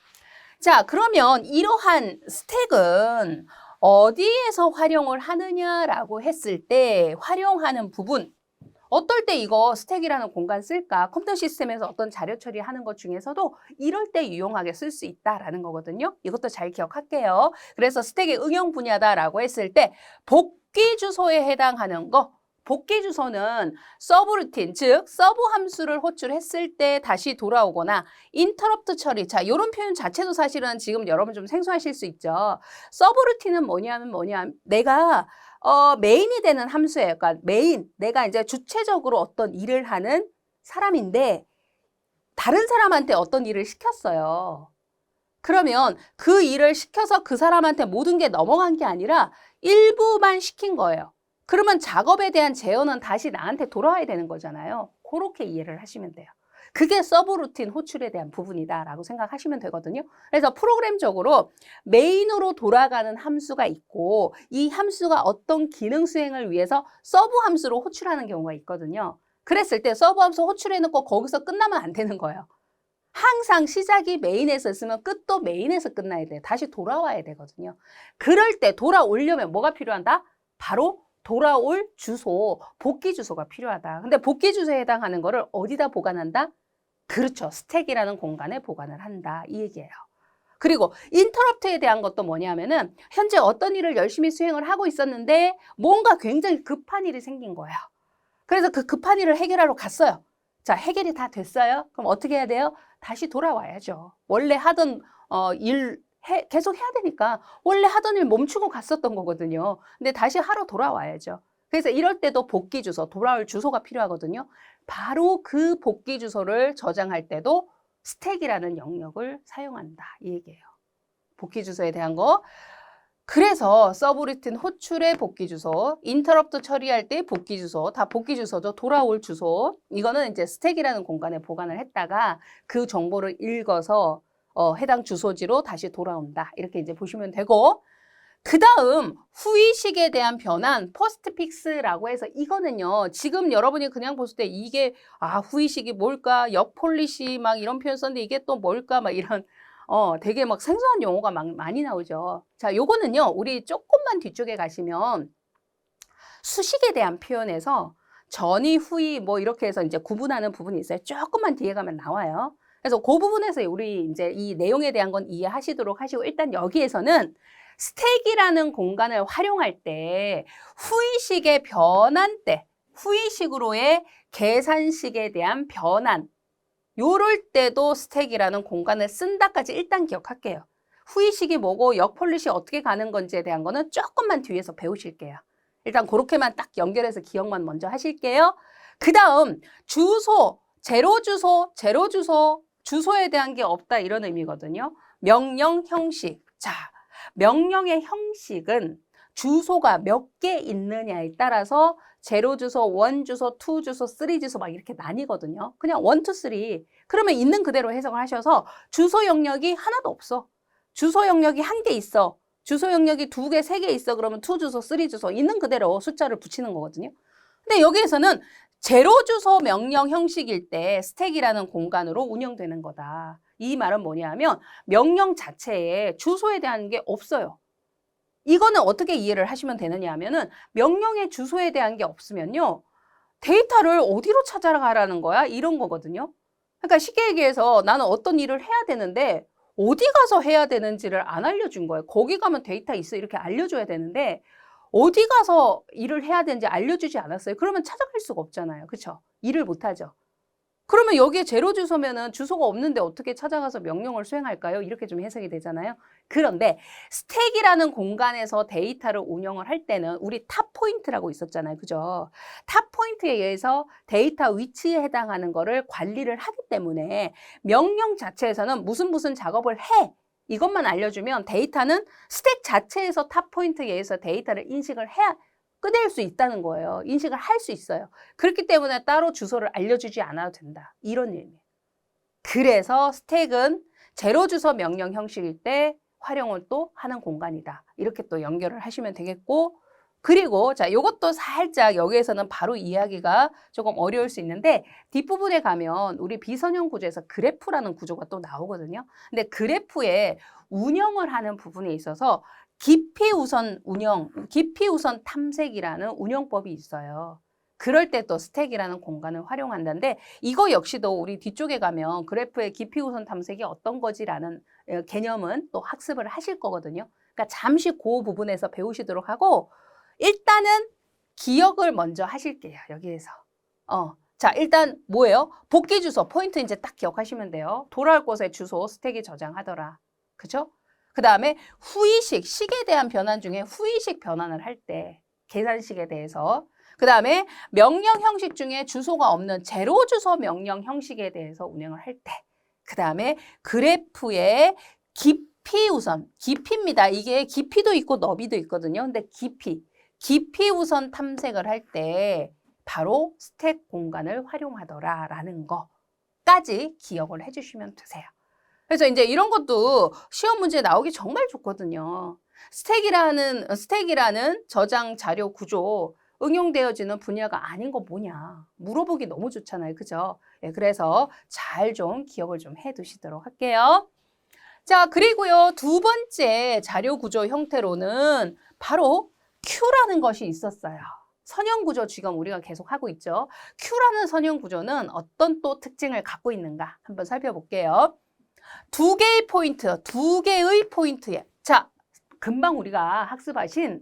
자, 그러면 이러한 스택은 어디에서 활용을 하느냐라고 했을 때 활용하는 부분, 어떨 때 이거 스택이라는 공간 쓸까? 컴퓨터 시스템에서 어떤 자료 처리하는 것 중에서도 이럴 때 유용하게 쓸 수 있다라는 거거든요. 이것도 잘 기억할게요. 그래서 스택의 응용 분야다라고 했을 때 복귀 주소에 해당하는 거, 복귀 주소는 서브루틴, 즉 서브 함수를 호출했을 때 다시 돌아오거나 인터럽트 처리. 자, 이런 표현 자체도 사실은 지금 여러분 좀 생소하실 수 있죠. 서브루틴은 뭐냐면 내가 메인이 되는 함수예요. 그러니까 메인, 내가 이제 주체적으로 어떤 일을 하는 사람인데 다른 사람한테 어떤 일을 시켰어요. 그러면 그 일을 시켜서 그 사람한테 모든 게 넘어간 게 아니라 일부만 시킨 거예요. 그러면 작업에 대한 제어는 다시 나한테 돌아와야 되는 거잖아요. 그렇게 이해를 하시면 돼요. 그게 서브루틴 호출에 대한 부분이다라고 생각하시면 되거든요. 그래서 프로그램적으로 메인으로 돌아가는 함수가 있고 이 함수가 어떤 기능 수행을 위해서 서브 함수로 호출하는 경우가 있거든요. 그랬을 때 서브 함수 호출해놓고 거기서 끝나면 안 되는 거예요. 항상 시작이 메인에서 있으면 끝도 메인에서 끝나야 돼요. 다시 돌아와야 되거든요. 그럴 때 돌아오려면 뭐가 필요한다? 바로 돌아올 주소, 복귀 주소가 필요하다. 근데 복귀 주소에 해당하는 거를 어디다 보관한다? 그렇죠. 스택이라는 공간에 보관을 한다. 이 얘기예요. 그리고 인터럽트에 대한 것도 뭐냐면은 현재 어떤 일을 열심히 수행을 하고 있었는데 뭔가 굉장히 급한 일이 생긴 거예요. 그래서 그 급한 일을 해결하러 갔어요. 자, 해결이 다 됐어요. 그럼 어떻게 해야 돼요? 다시 돌아와야죠. 원래 하던 일 계속 해야 되니까 원래 하던 일 멈추고 갔었던 거거든요. 근데 다시 하러 돌아와야죠. 그래서 이럴 때도 복귀 주소, 돌아올 주소가 필요하거든요. 바로 그 복귀 주소를 저장할 때도 스택이라는 영역을 사용한다. 이 얘기예요. 복귀 주소에 대한 거. 그래서 서브루틴 호출의 복귀 주소, 인터럽트 처리할 때 복귀 주소, 다 복귀 주소죠. 돌아올 주소. 이거는 이제 스택이라는 공간에 보관을 했다가 그 정보를 읽어서 해당 주소지로 다시 돌아온다. 이렇게 이제 보시면 되고, 그 다음 후이식에 대한 변환, 포스트픽스라고 해서 이거는요, 지금 여러분이 그냥 보실 때 이게 후이식이 뭘까, 역폴리시 막 이런 표현 썼는데 이게 또 뭘까 막 이런 되게 막 생소한 용어가 많이 나오죠. 자, 요거는요, 우리 조금만 뒤쪽에 가시면 수식에 대한 표현에서 전이, 후이 뭐 이렇게 해서 이제 구분하는 부분이 있어요. 조금만 뒤에 가면 나와요. 그래서 그 부분에서 우리 이제 이 내용에 대한 건 이해하시도록 하시고, 일단 여기에서는 스택이라는 공간을 활용할 때 후이식의 변환 때, 후이식으로의 계산식에 대한 변환, 요럴 때도 스택이라는 공간을 쓴다까지 일단 기억할게요. 후이식이 뭐고 역폴리시 어떻게 가는 건지에 대한 거는 조금만 뒤에서 배우실게요. 일단 그렇게만 딱 연결해서 기억만 먼저 하실게요. 그 다음 주소, 제로 주소, 주소에 대한 게 없다 이런 의미거든요. 명령 형식. 자, 명령의 형식은 주소가 몇 개 있느냐에 따라서 제로 주소, 원 주소, 투 주소, 쓰리 주소 막 이렇게 나뉘거든요. 그냥 원, 투, 쓰리. 그러면 있는 그대로 해석을 하셔서 주소 영역이 하나도 없어. 주소 영역이 한 개 있어. 주소 영역이 두 개, 세 개 있어. 그러면 투 주소, 쓰리 주소 있는 그대로 숫자를 붙이는 거거든요. 근데 여기에서는 제로 주소 명령 형식일 때 스택이라는 공간으로 운영되는 거다. 이 말은 뭐냐면 명령 자체에 주소에 대한 게 없어요. 이거는 어떻게 이해를 하시면 되느냐 하면은 명령의 주소에 대한 게 없으면요. 데이터를 어디로 찾아가라는 거야? 이런 거거든요. 그러니까 쉽게 얘기해서 나는 어떤 일을 해야 되는데 어디 가서 해야 되는지를 안 알려준 거예요. 거기 가면 데이터 있어 이렇게 알려줘야 되는데 어디 가서 일을 해야 되는지 알려주지 않았어요. 그러면 찾아갈 수가 없잖아요. 그렇죠? 일을 못하죠. 그러면 여기에 제로 주소면은 주소가 없는데 어떻게 찾아가서 명령을 수행할까요? 이렇게 좀 해석이 되잖아요. 그런데 스택이라는 공간에서 데이터를 운영을 할 때는 우리 탑 포인트라고 있었잖아요. 그죠? 탑 포인트에 의해서 데이터 위치에 해당하는 거를 관리를 하기 때문에 명령 자체에서는 무슨 작업을 해. 이것만 알려주면 데이터는 스택 자체에서 탑 포인트에 의해서 데이터를 인식을 해야 꺼낼 수 있다는 거예요. 인식을 할 수 있어요. 그렇기 때문에 따로 주소를 알려주지 않아도 된다. 이런 의미예요. 그래서 스택은 제로 주소 명령 형식일 때 활용을 또 하는 공간이다. 이렇게 또 연결을 하시면 되겠고, 그리고 자, 요것도 살짝 여기에서는 바로 이해하기가 조금 어려울 수 있는데 뒷부분에 가면 우리 비선형 구조에서 그래프라는 구조가 또 나오거든요. 근데 그래프에 운영을 하는 부분에 있어서 깊이 우선 탐색이라는 운영법이 있어요. 그럴 때 또 스택이라는 공간을 활용한다는데 이거 역시도 우리 뒤쪽에 가면 그래프의 깊이 우선 탐색이 어떤 거지라는 개념은 또 학습을 하실 거거든요. 그러니까 잠시 그 부분에서 배우시도록 하고 일단은 기억을 먼저 하실게요. 여기에서. 자, 일단 뭐예요? 복귀 주소, 포인트 이제 딱 기억하시면 돼요. 돌아올 곳에 주소, 스택이 저장하더라. 그죠? 그 다음에 후이식, 식에 대한 변환 중에 후이식 변환을 할 때, 계산식에 대해서. 그 다음에 명령 형식 중에 주소가 없는 제로 주소 명령 형식에 대해서 운영을 할 때. 그 다음에 그래프의 깊이 우선, 깊이입니다. 이게 깊이도 있고 너비도 있거든요. 근데 깊이 우선 탐색을 할 때 바로 스택 공간을 활용하더라라는 거까지 기억을 해주시면 되세요. 그래서 이제 이런 것도 시험 문제에 나오기 정말 좋거든요. 스택이라는 저장 자료 구조 응용되어지는 분야가 아닌 거 뭐냐 물어보기 너무 좋잖아요. 그죠? 예, 그래서 잘 좀 기억을 좀 해두시도록 할게요. 자, 그리고요. 두 번째 자료 구조 형태로는 바로 Q라는 것이 있었어요. 선형 구조 지금 우리가 계속 하고 있죠. Q라는 선형 구조는 어떤 또 특징을 갖고 있는가 한번 살펴볼게요. 두 개의 포인트에. 자, 금방 우리가 학습하신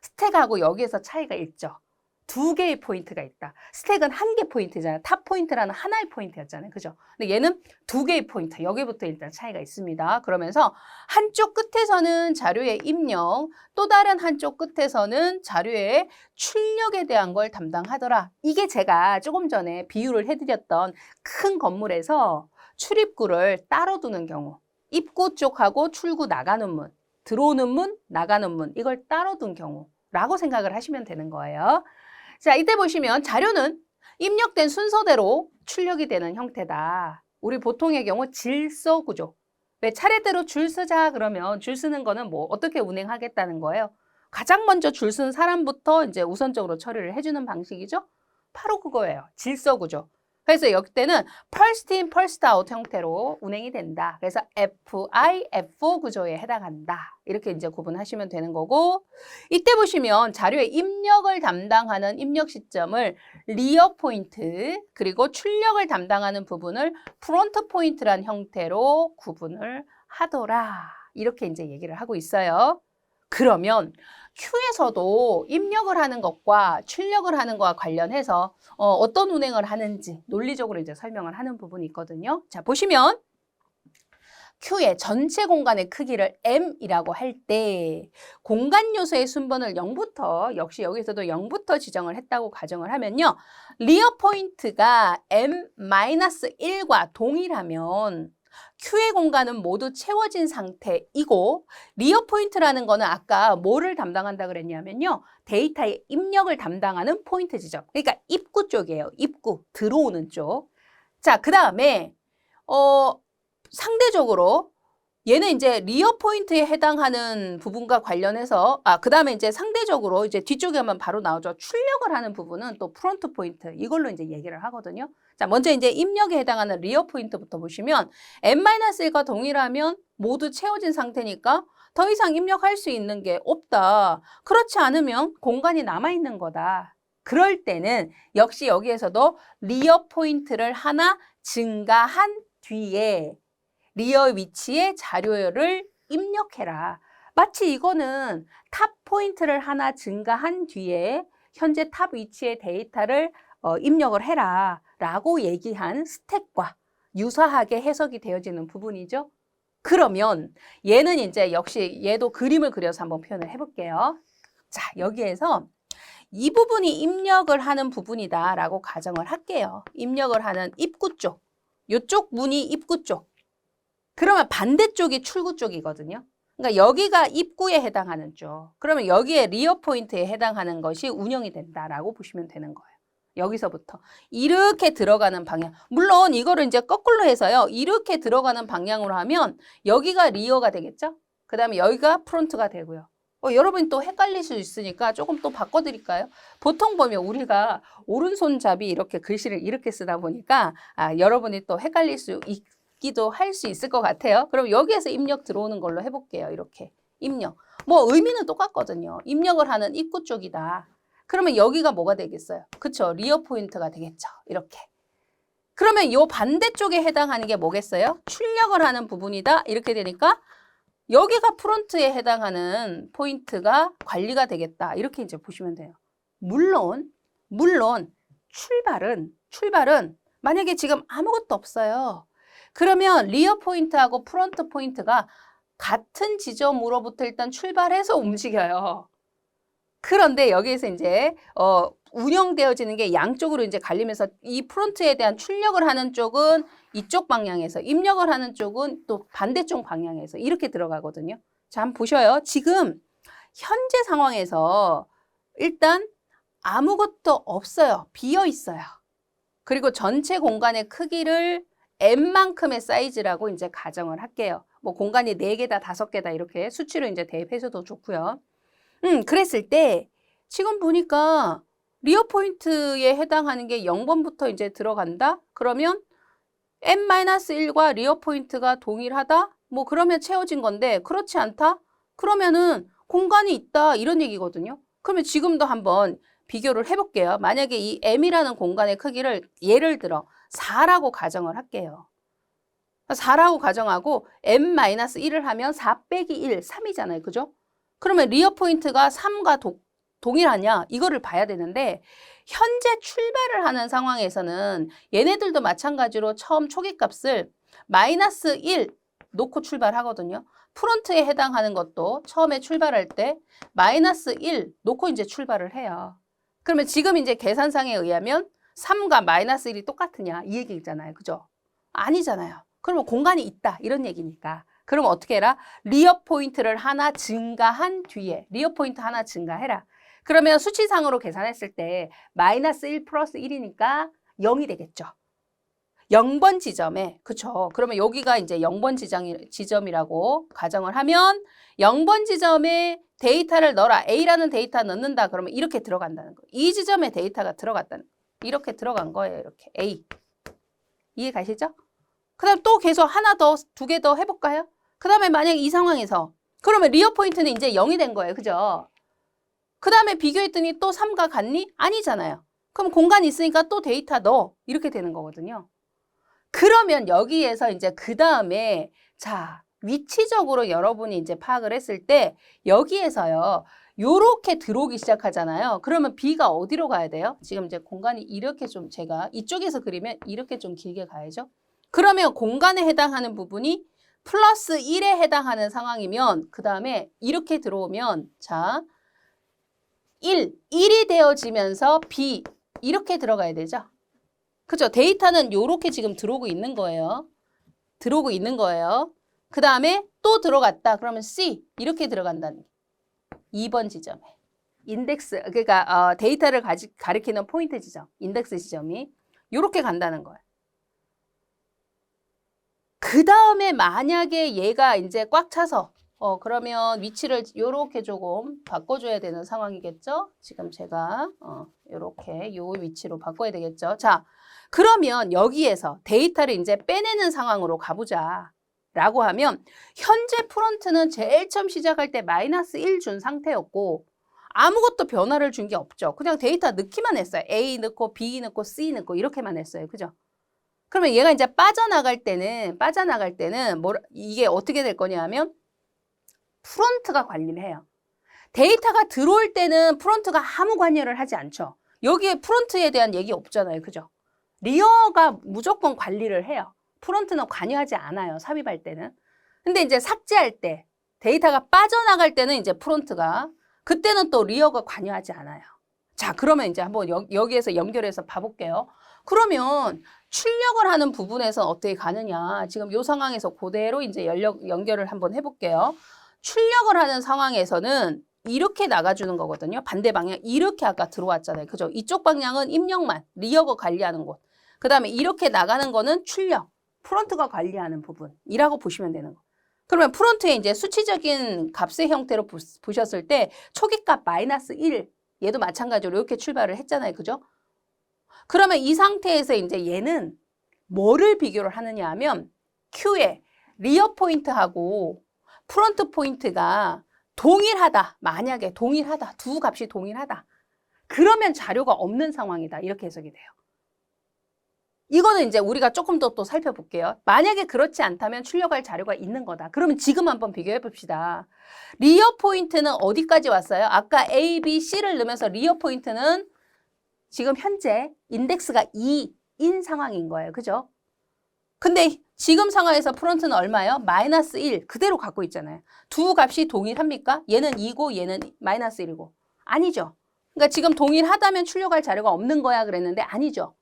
스택하고 여기에서 차이가 있죠. 두 개의 포인트가 있다. 스택은 한 개 포인트잖아요. 탑 포인트라는 하나의 포인트였잖아요. 그죠? 근데 얘는 두 개의 포인트. 여기부터 일단 차이가 있습니다. 그러면서 한쪽 끝에서는 자료의 입력, 또 다른 한쪽 끝에서는 자료의 출력에 대한 걸 담당하더라. 이게 제가 조금 전에 비유를 해드렸던 큰 건물에서 출입구를 따로 두는 경우, 입구 쪽하고 출구 나가는 문, 들어오는 문, 나가는 문, 이걸 따로 둔 경우라고 생각을 하시면 되는 거예요. 자, 이때 보시면 자료는 입력된 순서대로 출력이 되는 형태다. 우리 보통의 경우 질서 구조. 왜 차례대로 줄 쓰자 그러면 줄 쓰는 거는 뭐 어떻게 운행하겠다는 거예요? 가장 먼저 줄 쓴 사람부터 이제 우선적으로 처리를 해주는 방식이죠. 바로 그거예요. 질서 구조. 그래서 여기 때는 first in, first out 형태로 운행이 된다. 그래서 FI, F4 구조에 해당한다. 이렇게 이제 구분하시면 되는 거고, 이때 보시면 자료의 입력을 담당하는 입력 시점을 리어 포인트, 그리고 출력을 담당하는 부분을 프론트 포인트란 형태로 구분을 하더라. 이렇게 이제 얘기를 하고 있어요. 그러면 Q에서도 입력을 하는 것과 출력을 하는 것과 관련해서 어떤 운행을 하는지 논리적으로 이제 설명을 하는 부분이 있거든요. 자, 보시면 Q의 전체 공간의 크기를 M이라고 할 때 공간 요소의 순번을 0부터 역시 여기서도 0부터 지정을 했다고 가정을 하면요. 리어 포인트가 M-1과 동일하면 Q의 공간은 모두 채워진 상태이고 리어 포인트라는 거는 아까 뭐를 담당한다 그랬냐면요. 데이터의 입력을 담당하는 포인트 지점. 그러니까 입구 쪽이에요. 입구, 들어오는 쪽. 자, 그 다음에 상대적으로 얘는 이제 리어 포인트에 해당하는 부분과 관련해서 그 다음에 이제 상대적으로 이제 뒤쪽에 하면 바로 나오죠. 출력을 하는 부분은 또 프론트 포인트 이걸로 이제 얘기를 하거든요. 자, 먼저 이제 입력에 해당하는 리어 포인트부터 보시면 n-1과 동일하면 모두 채워진 상태니까 더 이상 입력할 수 있는 게 없다. 그렇지 않으면 공간이 남아있는 거다. 그럴 때는 역시 여기에서도 리어 포인트를 하나 증가한 뒤에 리어 위치에 자료를 입력해라. 마치 이거는 탑 포인트를 하나 증가한 뒤에 현재 탑 위치의 데이터를 입력을 해라 라고 얘기한 스택과 유사하게 해석이 되어지는 부분이죠. 그러면 얘는 이제 역시 얘도 그림을 그려서 한번 표현을 해볼게요. 자, 여기에서 이 부분이 입력을 하는 부분이다 라고 가정을 할게요. 입력을 하는 입구 쪽. 이쪽 문이 입구 쪽. 그러면 반대쪽이 출구 쪽이거든요. 그러니까 여기가 입구에 해당하는 쪽. 그러면 여기에 리어 포인트에 해당하는 것이 운영이 된다라고 보시면 되는 거예요. 여기서부터 이렇게 들어가는 방향. 물론 이거를 이제 거꾸로 해서요. 이렇게 들어가는 방향으로 하면 여기가 리어가 되겠죠? 그 다음에 여기가 프론트가 되고요. 여러분이 또 헷갈릴 수 있으니까 조금 또 바꿔드릴까요? 보통 보면 우리가 오른손잡이 이렇게 글씨를 이렇게 쓰다 보니까 여러분이 또 헷갈릴 수 있기도 할 수 있을 것 같아요. 그럼 여기에서 입력 들어오는 걸로 해볼게요. 이렇게 입력. 뭐 의미는 똑같거든요. 입력을 하는 입구 쪽이다. 그러면 여기가 뭐가 되겠어요? 그쵸? 리어 포인트가 되겠죠. 이렇게. 그러면 이 반대쪽에 해당하는 게 뭐겠어요? 출력을 하는 부분이다. 이렇게 되니까 여기가 프론트에 해당하는 포인트가 관리가 되겠다. 이렇게 이제 보시면 돼요. 물론 출발은 만약에 지금 아무것도 없어요. 그러면 리어 포인트하고 프론트 포인트가 같은 지점으로부터 일단 출발해서 움직여요. 그런데 여기에서 이제 운영되어지는 게 양쪽으로 이제 갈리면서 이 프론트에 대한 출력을 하는 쪽은 이쪽 방향에서 입력을 하는 쪽은 또 반대쪽 방향에서 이렇게 들어가거든요. 자, 한번 보셔요. 지금 현재 상황에서 일단 아무것도 없어요. 비어 있어요. 그리고 전체 공간의 크기를 n만큼의 사이즈라고 이제 가정을 할게요. 뭐 공간이 4개다, 5개다 이렇게 수치로 이제 대입해서도 좋고요. 그랬을 때 지금 보니까 리어 포인트에 해당하는 게 0번부터 이제 들어간다? 그러면 n-1과 리어 포인트가 동일하다? 뭐 그러면 채워진 건데 그렇지 않다? 그러면은 공간이 있다 이런 얘기거든요. 그러면 지금도 한번 비교를 해볼게요. 만약에 이 m이라는 공간의 크기를 예를 들어 4라고 가정을 할게요. 4라고 가정하고 n-1을 하면 4 빼기 1, 3이잖아요. 그죠? 그러면 리어 포인트가 3과 동일하냐? 이거를 봐야 되는데 현재 출발을 하는 상황에서는 얘네들도 마찬가지로 처음 초기값을 -1 놓고 출발하거든요. 프론트에 해당하는 것도 처음에 출발할 때 -1 놓고 이제 출발을 해요. 그러면 지금 이제 계산상에 의하면 3과 -1이 똑같으냐? 이 얘기잖아요. 그죠? 아니잖아요. 그러면 공간이 있다. 이런 얘기니까. 그럼 어떻게 해라? 리어 포인트를 하나 증가한 뒤에 리어 포인트 하나 증가해라. 그러면 수치상으로 계산했을 때 -1 플러스 1이니까 0이 되겠죠. 0번 지점에, 그쵸. 그러면 여기가 이제 0번 지점이라고 가정을 하면 0번 지점에 데이터를 넣어라. A라는 데이터 넣는다. 그러면 이렇게 들어간다는 거예요. 이 지점에 데이터가 들어갔다는 거예요. 이렇게 들어간 거예요. 이렇게 A. 이해 가시죠? 그 다음 또 계속 하나 더, 2개 더 해볼까요? 그 다음에 만약에 이 상황에서 그러면 리어 포인트는 이제 0이 된 거예요. 그죠? 그 다음에 비교했더니 또 3과 같니? 아니잖아요. 그럼 공간이 있으니까 또 데이터 넣어. 이렇게 되는 거거든요. 그러면 여기에서 이제 그 다음에 자 위치적으로 여러분이 이제 파악을 했을 때 여기에서요. 요렇게 들어오기 시작하잖아요. 그러면 B가 어디로 가야 돼요? 지금 이제 공간이 이렇게 좀 제가 이쪽에서 그리면 이렇게 좀 길게 가야죠. 그러면 공간에 해당하는 부분이 플러스 1에 해당하는 상황이면 그 다음에 이렇게 들어오면 자 1이 되어지면서 B 이렇게 들어가야 되죠. 그죠? 데이터는 요렇게 지금 들어오고 있는 거예요. 들어오고 있는 거예요. 그 다음에 또 들어갔다. 그러면 C 이렇게 들어간다는 2번 지점에 인덱스 그러니까 데이터를 가리키는 포인트 지점 인덱스 지점이 요렇게 간다는 거예요. 그 다음에 만약에 얘가 이제 꽉 차서 그러면 위치를 요렇게 조금 바꿔줘야 되는 상황이겠죠? 지금 제가 요렇게 요 위치로 바꿔야 되겠죠? 자, 그러면 여기에서 데이터를 이제 빼내는 상황으로 가보자. 라고 하면 현재 프론트는 제일 처음 시작할 때 -1 준 상태였고 아무것도 변화를 준 게 없죠. 그냥 데이터 넣기만 했어요. A 넣고 B 넣고 C 넣고 이렇게만 했어요. 그죠? 그러면 얘가 이제 빠져나갈 때는 이게 어떻게 될 거냐 하면 프론트가 관리를 해요. 데이터가 들어올 때는 프론트가 아무 관여를 하지 않죠. 여기에 프론트에 대한 얘기 없잖아요. 그죠? 리어가 무조건 관리를 해요. 프론트는 관여하지 않아요. 삽입할 때는. 근데 이제 삭제할 때, 데이터가 빠져나갈 때는 이제 프론트가, 그때는 또 리어가 관여하지 않아요. 자, 그러면 이제 한번 여기에서 연결해서 봐볼게요. 그러면 출력을 하는 부분에서 어떻게 가느냐. 지금 이 상황에서 그대로 이제 연결을 한번 해볼게요. 출력을 하는 상황에서는 이렇게 나가주는 거거든요. 반대 방향. 이렇게 아까 들어왔잖아요. 그죠? 이쪽 방향은 입력만, 리어가 관리하는 곳. 그 다음에 이렇게 나가는 거는 출력, 프론트가 관리하는 부분이라고 보시면 되는 거. 그러면 프론트에 이제 수치적인 값의 형태로 보셨을 때 초기값 -1, 얘도 마찬가지로 이렇게 출발을 했잖아요. 그죠? 그러면 이 상태에서 이제 얘는 뭐를 비교를 하느냐 하면 Q의 리어 포인트하고 프론트 포인트가 동일하다. 만약에 동일하다. 두 값이 동일하다. 그러면 자료가 없는 상황이다. 이렇게 해석이 돼요. 이거는 이제 우리가 조금 더 또 살펴볼게요. 만약에 그렇지 않다면 출력할 자료가 있는 거다. 그러면 지금 한번 비교해 봅시다. 리어 포인트는 어디까지 왔어요? 아까 A, B, C를 넣으면서 리어 포인트는 지금 현재 인덱스가 2인 상황인 거예요. 그죠? 근데 지금 상황에서 프론트는 얼마예요? -1 그대로 갖고 있잖아요. 두 값이 동일합니까? 얘는 2고 얘는 -1이고. 아니죠. 그러니까 지금 동일하다면 출력할 자료가 없는 거야 그랬는데 아니죠.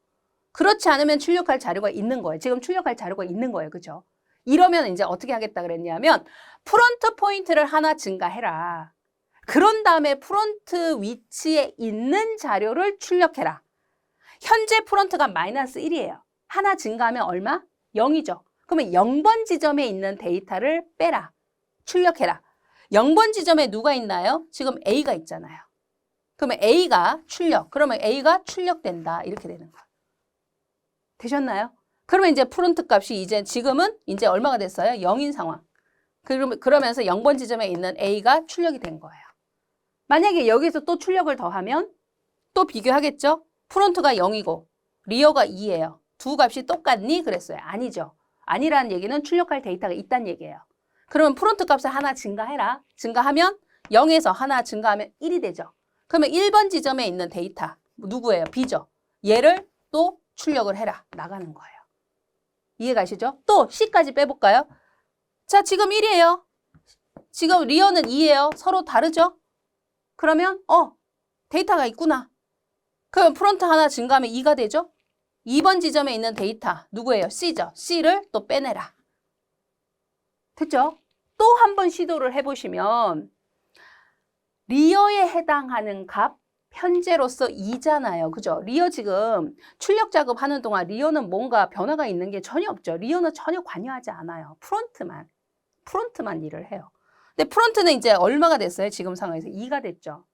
그렇지 않으면 출력할 자료가 있는 거예요. 지금 출력할 자료가 있는 거예요. 그죠? 이러면 이제 어떻게 하겠다 그랬냐면 프론트 포인트를 하나 증가해라. 그런 다음에 프론트 위치에 있는 자료를 출력해라. 현재 프론트가 -1이에요. 하나 증가하면 얼마? 0이죠. 그러면 0번 지점에 있는 데이터를 빼라. 출력해라. 0번 지점에 누가 있나요? 지금 A가 있잖아요. 그러면 A가 출력. 그러면 A가 출력된다. 이렇게 되는 거예요. 되셨나요? 그러면 이제 프론트 값이 이제 지금은 이제 얼마가 됐어요? 0인 상황. 그러면서 0번 지점에 있는 A가 출력이 된 거예요. 만약에 여기서 또 출력을 더하면 또 비교하겠죠? 프론트가 0이고 리어가 2예요. 두 값이 똑같니? 그랬어요. 아니죠. 아니라는 얘기는 출력할 데이터가 있다는 얘기예요. 그러면 프론트 값을 하나 증가해라. 증가하면 0에서 하나 증가하면 1이 되죠. 그러면 1번 지점에 있는 데이터 누구예요? B죠. 얘를 또 출력을 해라. 나가는 거예요. 이해가시죠? 또 C까지 빼볼까요? 자, 지금 1이에요. 지금 리어는 2예요. 서로 다르죠? 그러면 데이터가 있구나. 그럼 프론트 하나 증가하면 2가 되죠? 2번 지점에 있는 데이터 누구예요? C죠. C를 또 빼내라. 됐죠? 또 한 번 시도를 해보시면 리어에 해당하는 값 현재로서 2잖아요. 그죠? 리어 지금 출력 작업하는 동안 리어는 뭔가 변화가 있는 게 전혀 없죠. 리어는 전혀 관여하지 않아요. 프론트만 일을 해요. 근데 프론트는 이제 얼마가 됐어요? 지금 상황에서 2가 됐죠.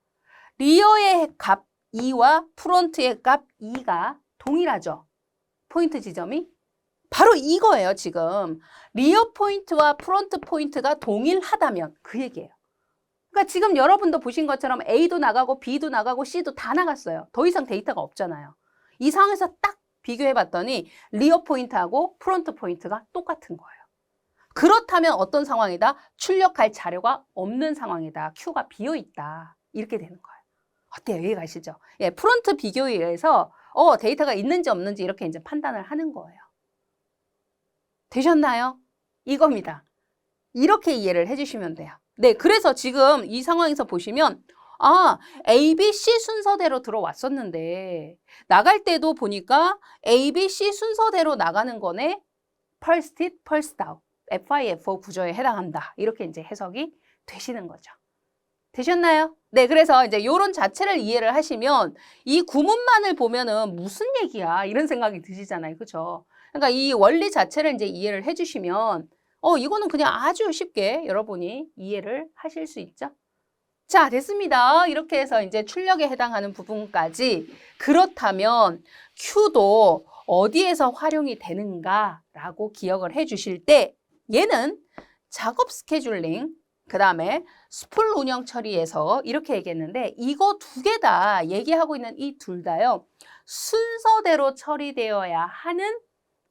리어의 값 2와 프론트의 값 2가 동일하죠. 포인트 지점이 바로 이거예요. 지금 리어 포인트와 프론트 포인트가 동일하다면 그 얘기예요. 그러니까 지금 여러분도 보신 것처럼 A도 나가고 B도 나가고 C도 다 나갔어요. 더 이상 데이터가 없잖아요. 이 상황에서 딱 비교해 봤더니 리어 포인트하고 프론트 포인트가 똑같은 거예요. 그렇다면 어떤 상황이다? 출력할 자료가 없는 상황이다. Q가 비어 있다. 이렇게 되는 거예요. 어때요? 이해 가시죠? 예, 프론트 비교에 의해서 데이터가 있는지 없는지 이렇게 이제 판단을 하는 거예요. 되셨나요? 이겁니다. 이렇게 이해를 해주시면 돼요. 네, 그래서 지금 이 상황에서 보시면 A, B, C 순서대로 들어왔었는데 나갈 때도 보니까 A, B, C 순서대로 나가는 거네. First in, first out. FIFO 구조에 해당한다. 이렇게 이제 해석이 되시는 거죠. 되셨나요? 네, 그래서 이제 요런 자체를 이해를 하시면 이 구문만을 보면은 무슨 얘기야? 이런 생각이 드시잖아요. 그렇죠? 그러니까 이 원리 자체를 이제 이해를 해주시면 이거는 그냥 아주 쉽게 여러분이 이해를 하실 수 있죠. 자, 됐습니다. 이렇게 해서 이제 출력에 해당하는 부분까지 그렇다면 Q도 어디에서 활용이 되는가라고 기억을 해 주실 때 얘는 작업 스케줄링, 그 다음에 스풀 운영 처리에서 이렇게 얘기했는데 이거 두 개 다 얘기하고 있는 이 둘 다요. 순서대로 처리되어야 하는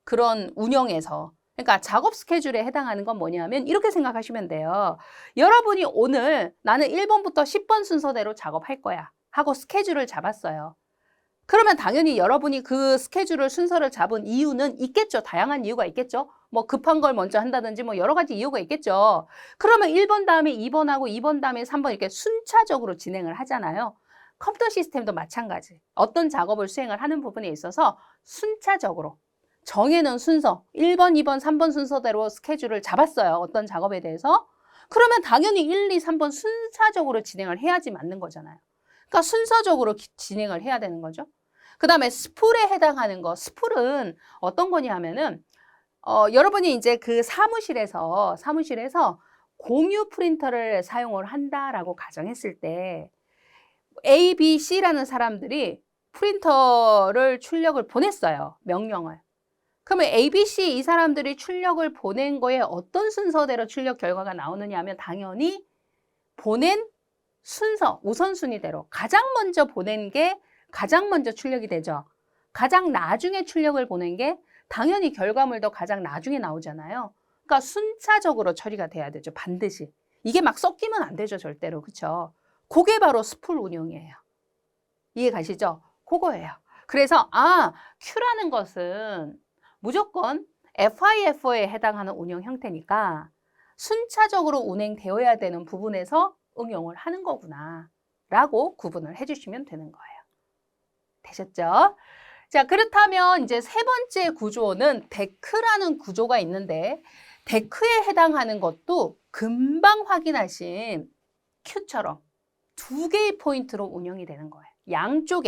그런 운영에서 그러니까 작업 스케줄에 해당하는 건 뭐냐면 이렇게 생각하시면 돼요. 여러분이 오늘 나는 1번부터 10번 순서대로 작업할 거야 하고 스케줄을 잡았어요. 그러면 당연히 여러분이 그 스케줄을 순서를 잡은 이유는 있겠죠. 다양한 이유가 있겠죠. 뭐 급한 걸 먼저 한다든지 뭐 여러 가지 이유가 있겠죠. 그러면 1번 다음에 2번하고 2번 다음에 3번 이렇게 순차적으로 진행을 하잖아요. 컴퓨터 시스템도 마찬가지. 어떤 작업을 수행을 하는 부분에 있어서 순차적으로 정해놓은 순서 1번, 2번, 3번 순서대로 스케줄을 잡았어요. 어떤 작업에 대해서. 그러면 당연히 1, 2, 3번 순차적으로 진행을 해야지 맞는 거잖아요. 그러니까 순서적으로 진행을 해야 되는 거죠. 그 다음에 스풀에 해당하는 거. 스풀은 어떤 거냐 하면은 여러분이 이제 그 사무실에서 공유 프린터를 사용을 한다라고 가정했을 때 A, B, C라는 사람들이 프린터를 출력을 보냈어요. 명령을. 그러면 A, B, C 이 사람들이 출력을 보낸 거에 어떤 순서대로 출력 결과가 나오느냐 하면 당연히 보낸 순서, 우선순위대로 가장 먼저 보낸 게 가장 먼저 출력이 되죠. 가장 나중에 출력을 보낸 게 당연히 결과물도 가장 나중에 나오잖아요. 그러니까 순차적으로 처리가 돼야 되죠. 반드시. 이게 막 섞이면 안 되죠. 절대로. 그렇죠? 그게 바로 스풀 운용이에요. 이해 가시죠? 그거예요. 그래서 Q라는 것은 무조건 FIFO에 해당하는 운영 형태니까 순차적으로 운행되어야 되는 부분에서 응용을 하는 거구나 라고 구분을 해주시면 되는 거예요. 되셨죠? 자, 그렇다면 이제 세 번째 구조는 데크라는 구조가 있는데 데크에 해당하는 것도 금방 확인하신 Q처럼 두 개의 포인트로 운영이 되는 거예요. 양쪽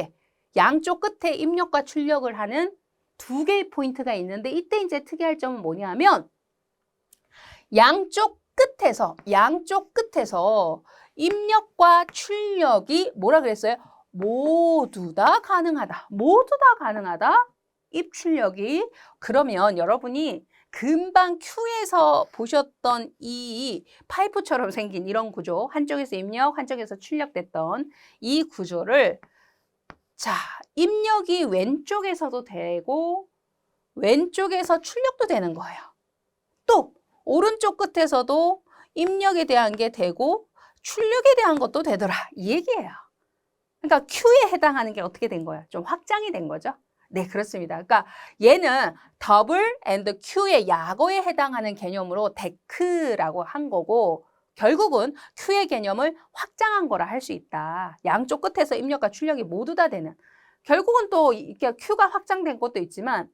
끝에 입력과 출력을 하는 두 개의 포인트가 있는데 이때 이제 특이할 점은 뭐냐면 양쪽 끝에서 입력과 출력이 뭐라 그랬어요? 모두 다 가능하다. 입출력이. 그러면 여러분이 금방 Q에서 보셨던 이 파이프처럼 생긴 이런 구조, 한쪽에서 입력, 한쪽에서 출력됐던 이 구조를 자, 입력이 왼쪽에서도 되고 왼쪽에서 출력도 되는 거예요. 또 오른쪽 끝에서도 입력에 대한 게 되고 출력에 대한 것도 되더라. 이 얘기예요. 그러니까 Q에 해당하는 게 어떻게 된 거예요? 좀 확장이 된 거죠? 네, 그렇습니다. 그러니까 얘는 더블 앤드 Q의 약어에 해당하는 개념으로 데크라고 한 거고 결국은 Q의 개념을 확장한 거라 할 수 있다. 양쪽 끝에서 입력과 출력이 모두 다 되는. 결국은 또 이렇게 Q가 확장된 것도 있지만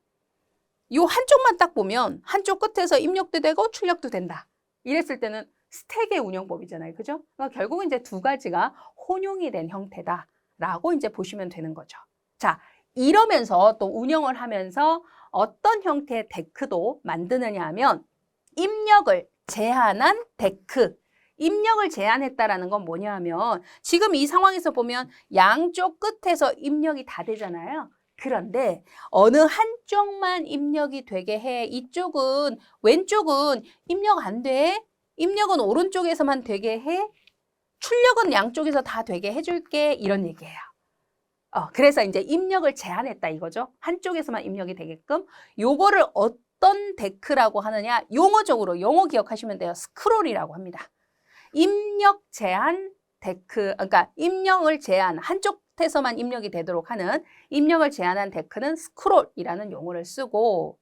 요 한쪽만 딱 보면 한쪽 끝에서 입력도 되고 출력도 된다. 이랬을 때는 스택의 운영법이잖아요. 그죠? 그러니까 결국은 이제 두 가지가 혼용이 된 형태다라고 이제 보시면 되는 거죠. 자, 이러면서 또 운영을 하면서 어떤 형태의 데크도 만드느냐 하면 입력을 제한한 데크. 입력을 제한했다라는 건 뭐냐 하면 지금 이 상황에서 보면 양쪽 끝에서 입력이 다 되잖아요. 그런데 어느 한쪽만 입력이 되게 해. 이쪽은 왼쪽은 입력 안 돼. 입력은 오른쪽에서만 되게 해. 출력은 양쪽에서 다 되게 해줄게. 이런 얘기예요. 그래서 이제 입력을 제한했다 이거죠. 한쪽에서만 입력이 되게끔. 요거를 어떤 데크라고 하느냐. 용어적으로 용어 기억하시면 돼요. 스크롤이라고 합니다. 입력 제한 데크, 그러니까 입력을 제한, 한쪽에서만 입력이 되도록 하는 입력을 제한한 데크는 스크롤이라는 용어를 쓰고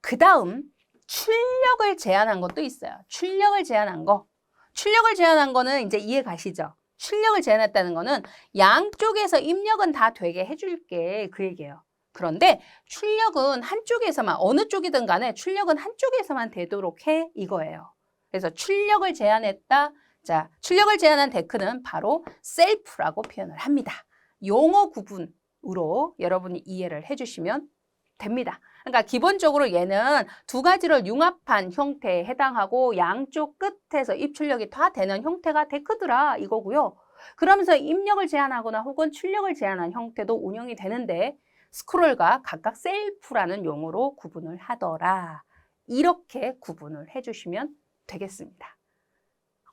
그 다음 출력을 제한한 것도 있어요. 출력을 제한한 거는 이제 이해 가시죠? 출력을 제한했다는 거는 양쪽에서 입력은 다 되게 해줄게 그 얘기예요. 그런데 출력은 한쪽에서만 어느 쪽이든 간에 출력은 한쪽에서만 되도록 해 이거예요. 그래서 출력을 제한했다. 자, 출력을 제한한 데크는 바로 셀프라고 표현을 합니다. 용어 구분으로 여러분이 이해를 해주시면 됩니다. 그러니까 기본적으로 얘는 두 가지를 융합한 형태에 해당하고 양쪽 끝에서 입출력이 다 되는 형태가 데크더라 이거고요. 그러면서 입력을 제한하거나 혹은 출력을 제한한 형태도 운영이 되는데 스크롤과 각각 셀프라는 용어로 구분을 하더라. 이렇게 구분을 해주시면 되겠습니다.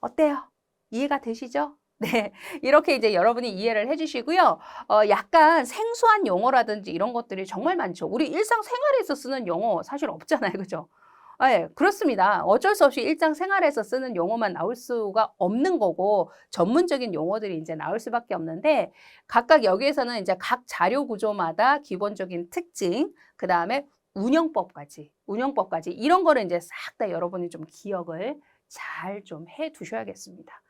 어때요? 이해가 되시죠? 네, 이렇게 이제 여러분이 이해를 해주시고요. 약간 생소한 용어라든지 이런 것들이 정말 많죠. 우리 일상생활에서 쓰는 용어 사실 없잖아요. 그죠? 예, 그렇습니다. 어쩔 수 없이 일상생활에서 쓰는 용어만 나올 수가 없는 거고 전문적인 용어들이 이제 나올 수밖에 없는데 각각 여기에서는 이제 각 자료 구조마다 기본적인 특징, 그다음에 운영법까지 이런 거를 이제 싹 다 여러분이 좀 기억을 잘 좀 해 두셔야겠습니다.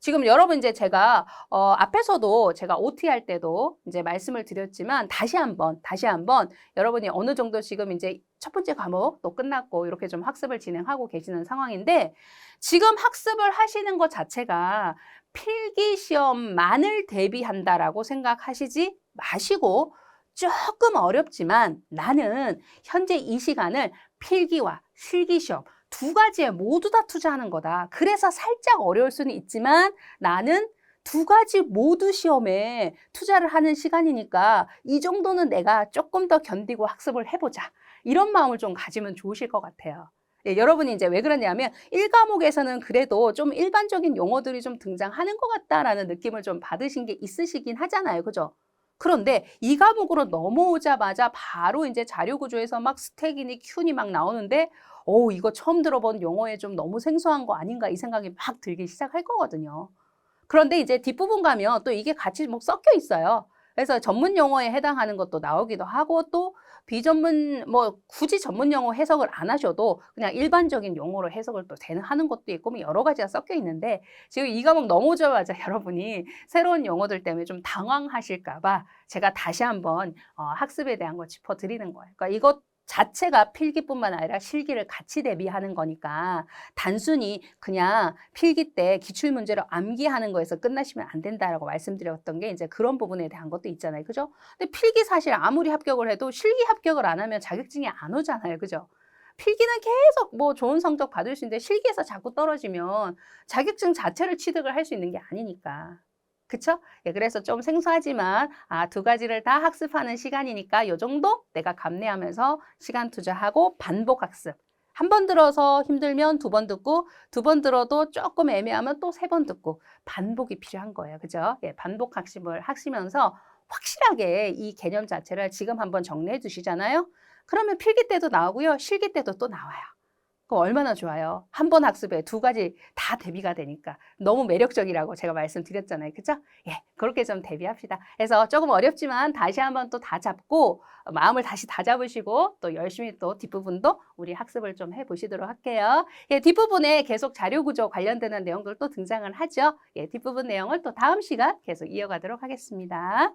지금 여러분 이제 제가 앞에서도 제가 OT 할 때도 이제 말씀을 드렸지만 다시 한번 여러분이 어느 정도 지금 이제 첫 번째 과목도 끝났고 이렇게 좀 학습을 진행하고 계시는 상황인데 지금 학습을 하시는 것 자체가 필기 시험만을 대비한다라고 생각하시지 마시고 조금 어렵지만 나는 현재 이 시간을 필기와 실기 시험 두 가지에 모두 다 투자하는 거다. 그래서 살짝 어려울 수는 있지만 나는 두 가지 모두 시험에 투자를 하는 시간이니까 이 정도는 내가 조금 더 견디고 학습을 해보자. 이런 마음을 좀 가지면 좋으실 것 같아요. 예, 여러분이 이제 왜 그러냐면 1과목에서는 그래도 좀 일반적인 용어들이 좀 등장하는 것 같다라는 느낌을 좀 받으신 게 있으시긴 하잖아요. 그죠? 그런데 이 과목으로 넘어오자마자 바로 이제 자료 구조에서 막 스택이니 큐니 막 나오는데 이거 처음 들어본 용어에 좀 너무 생소한 거 아닌가 이 생각이 막 들기 시작할 거거든요. 그런데 이제 뒷부분 가면 또 이게 같이 뭐 섞여 있어요. 그래서 전문 용어에 해당하는 것도 나오기도 하고 또 비전문 뭐 굳이 전문 용어 해석을 안 하셔도 그냥 일반적인 용어로 해석을 또 하는 것도 있고 뭐 여러 가지가 섞여 있는데 지금 이 과목 넘어오자마자 여러분이 새로운 용어들 때문에 좀 당황하실까 봐 제가 다시 한번 학습에 대한 거 짚어드리는 거예요. 그러니까 이것 자체가 필기뿐만 아니라 실기를 같이 대비하는 거니까 단순히 그냥 필기 때 기출문제를 암기하는 거에서 끝나시면 안 된다라고 말씀드렸던 게 이제 그런 부분에 대한 것도 있잖아요. 그죠? 근데 필기 사실 아무리 합격을 해도 실기 합격을 안 하면 자격증이 안 오잖아요. 그죠? 필기는 계속 뭐 좋은 성적 받을 수 있는데 실기에서 자꾸 떨어지면 자격증 자체를 취득을 할 수 있는 게 아니니까. 그쵸? 예, 그래서 좀 생소하지만 두 가지를 다 학습하는 시간이니까 요 정도 내가 감내하면서 시간 투자하고 반복 학습. 한 번 들어서 힘들면 두 번 듣고 두 번 들어도 조금 애매하면 또 세 번 듣고 반복이 필요한 거예요. 그죠? 예, 반복 학습을 하시면서 확실하게 이 개념 자체를 지금 한번 정리해 두시잖아요. 그러면 필기 때도 나오고요. 실기 때도 또 나와요. 그럼 얼마나 좋아요. 한 번 학습에 두 가지 다 대비가 되니까 너무 매력적이라고 제가 말씀드렸잖아요. 그죠? 예, 그렇게 좀 대비합시다. 그래서 조금 어렵지만 다시 한번 또 다 잡고 마음을 다시 다 잡으시고 또 열심히 또 뒷부분도 우리 학습을 좀 해보시도록 할게요. 예, 뒷부분에 계속 자료 구조 관련되는 내용들 또 등장을 하죠. 예, 뒷부분 내용을 또 다음 시간 계속 이어가도록 하겠습니다.